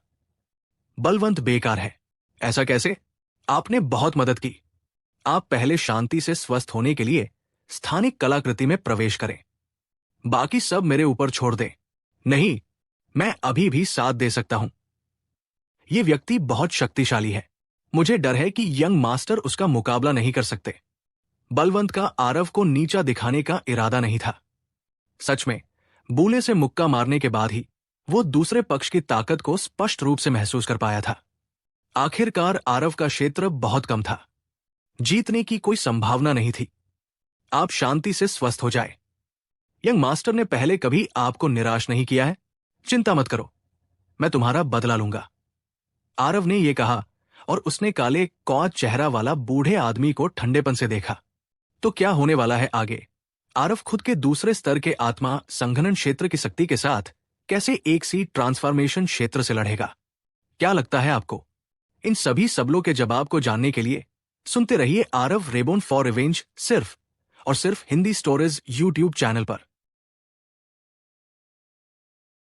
बलवंत बेकार है। ऐसा कैसे? आपने बहुत मदद की। आप पहले शांति से स्वस्थ होने के लिए स्थानिक कलाकृति में प्रवेश करें। बाकी सब मेरे ऊपर छोड़ दें। नहीं, मैं अभी भी साथ दे सकता हूं। यह व्यक्ति बहुत शक्तिशाली है। मुझे डर है कि यंग मास्टर उसका मुकाबला नहीं कर सकते। बलवंत का आरव को नीचा दिखाने का इरादा नहीं था। सच में बूले से मुक्का मारने के बाद ही वो दूसरे पक्ष की ताकत को स्पष्ट रूप से महसूस कर पाया था। आखिरकार आरव का क्षेत्र बहुत कम था। जीतने की कोई संभावना नहीं थी। आप शांति से स्वस्थ हो जाए। यंग मास्टर ने पहले कभी आपको निराश नहीं किया है। चिंता मत करो, मैं तुम्हारा बदला लूंगा। आरव ने यह कहा और उसने काले कौआ चेहरा वाला बूढ़े आदमी को ठंडेपन से देखा। तो क्या होने वाला है आगे? आरव खुद के दूसरे स्तर के आत्मा संघनन क्षेत्र की शक्ति के साथ कैसे एक सी ट्रांसफॉर्मेशन क्षेत्र से लड़ेगा? क्या लगता है आपको? इन सभी सवालों के जवाब को जानने के लिए सुनते रहिए आरव रेबोन फॉर रिवेंज सिर्फ और सिर्फ हिंदी स्टोरीज यूट्यूब चैनल पर।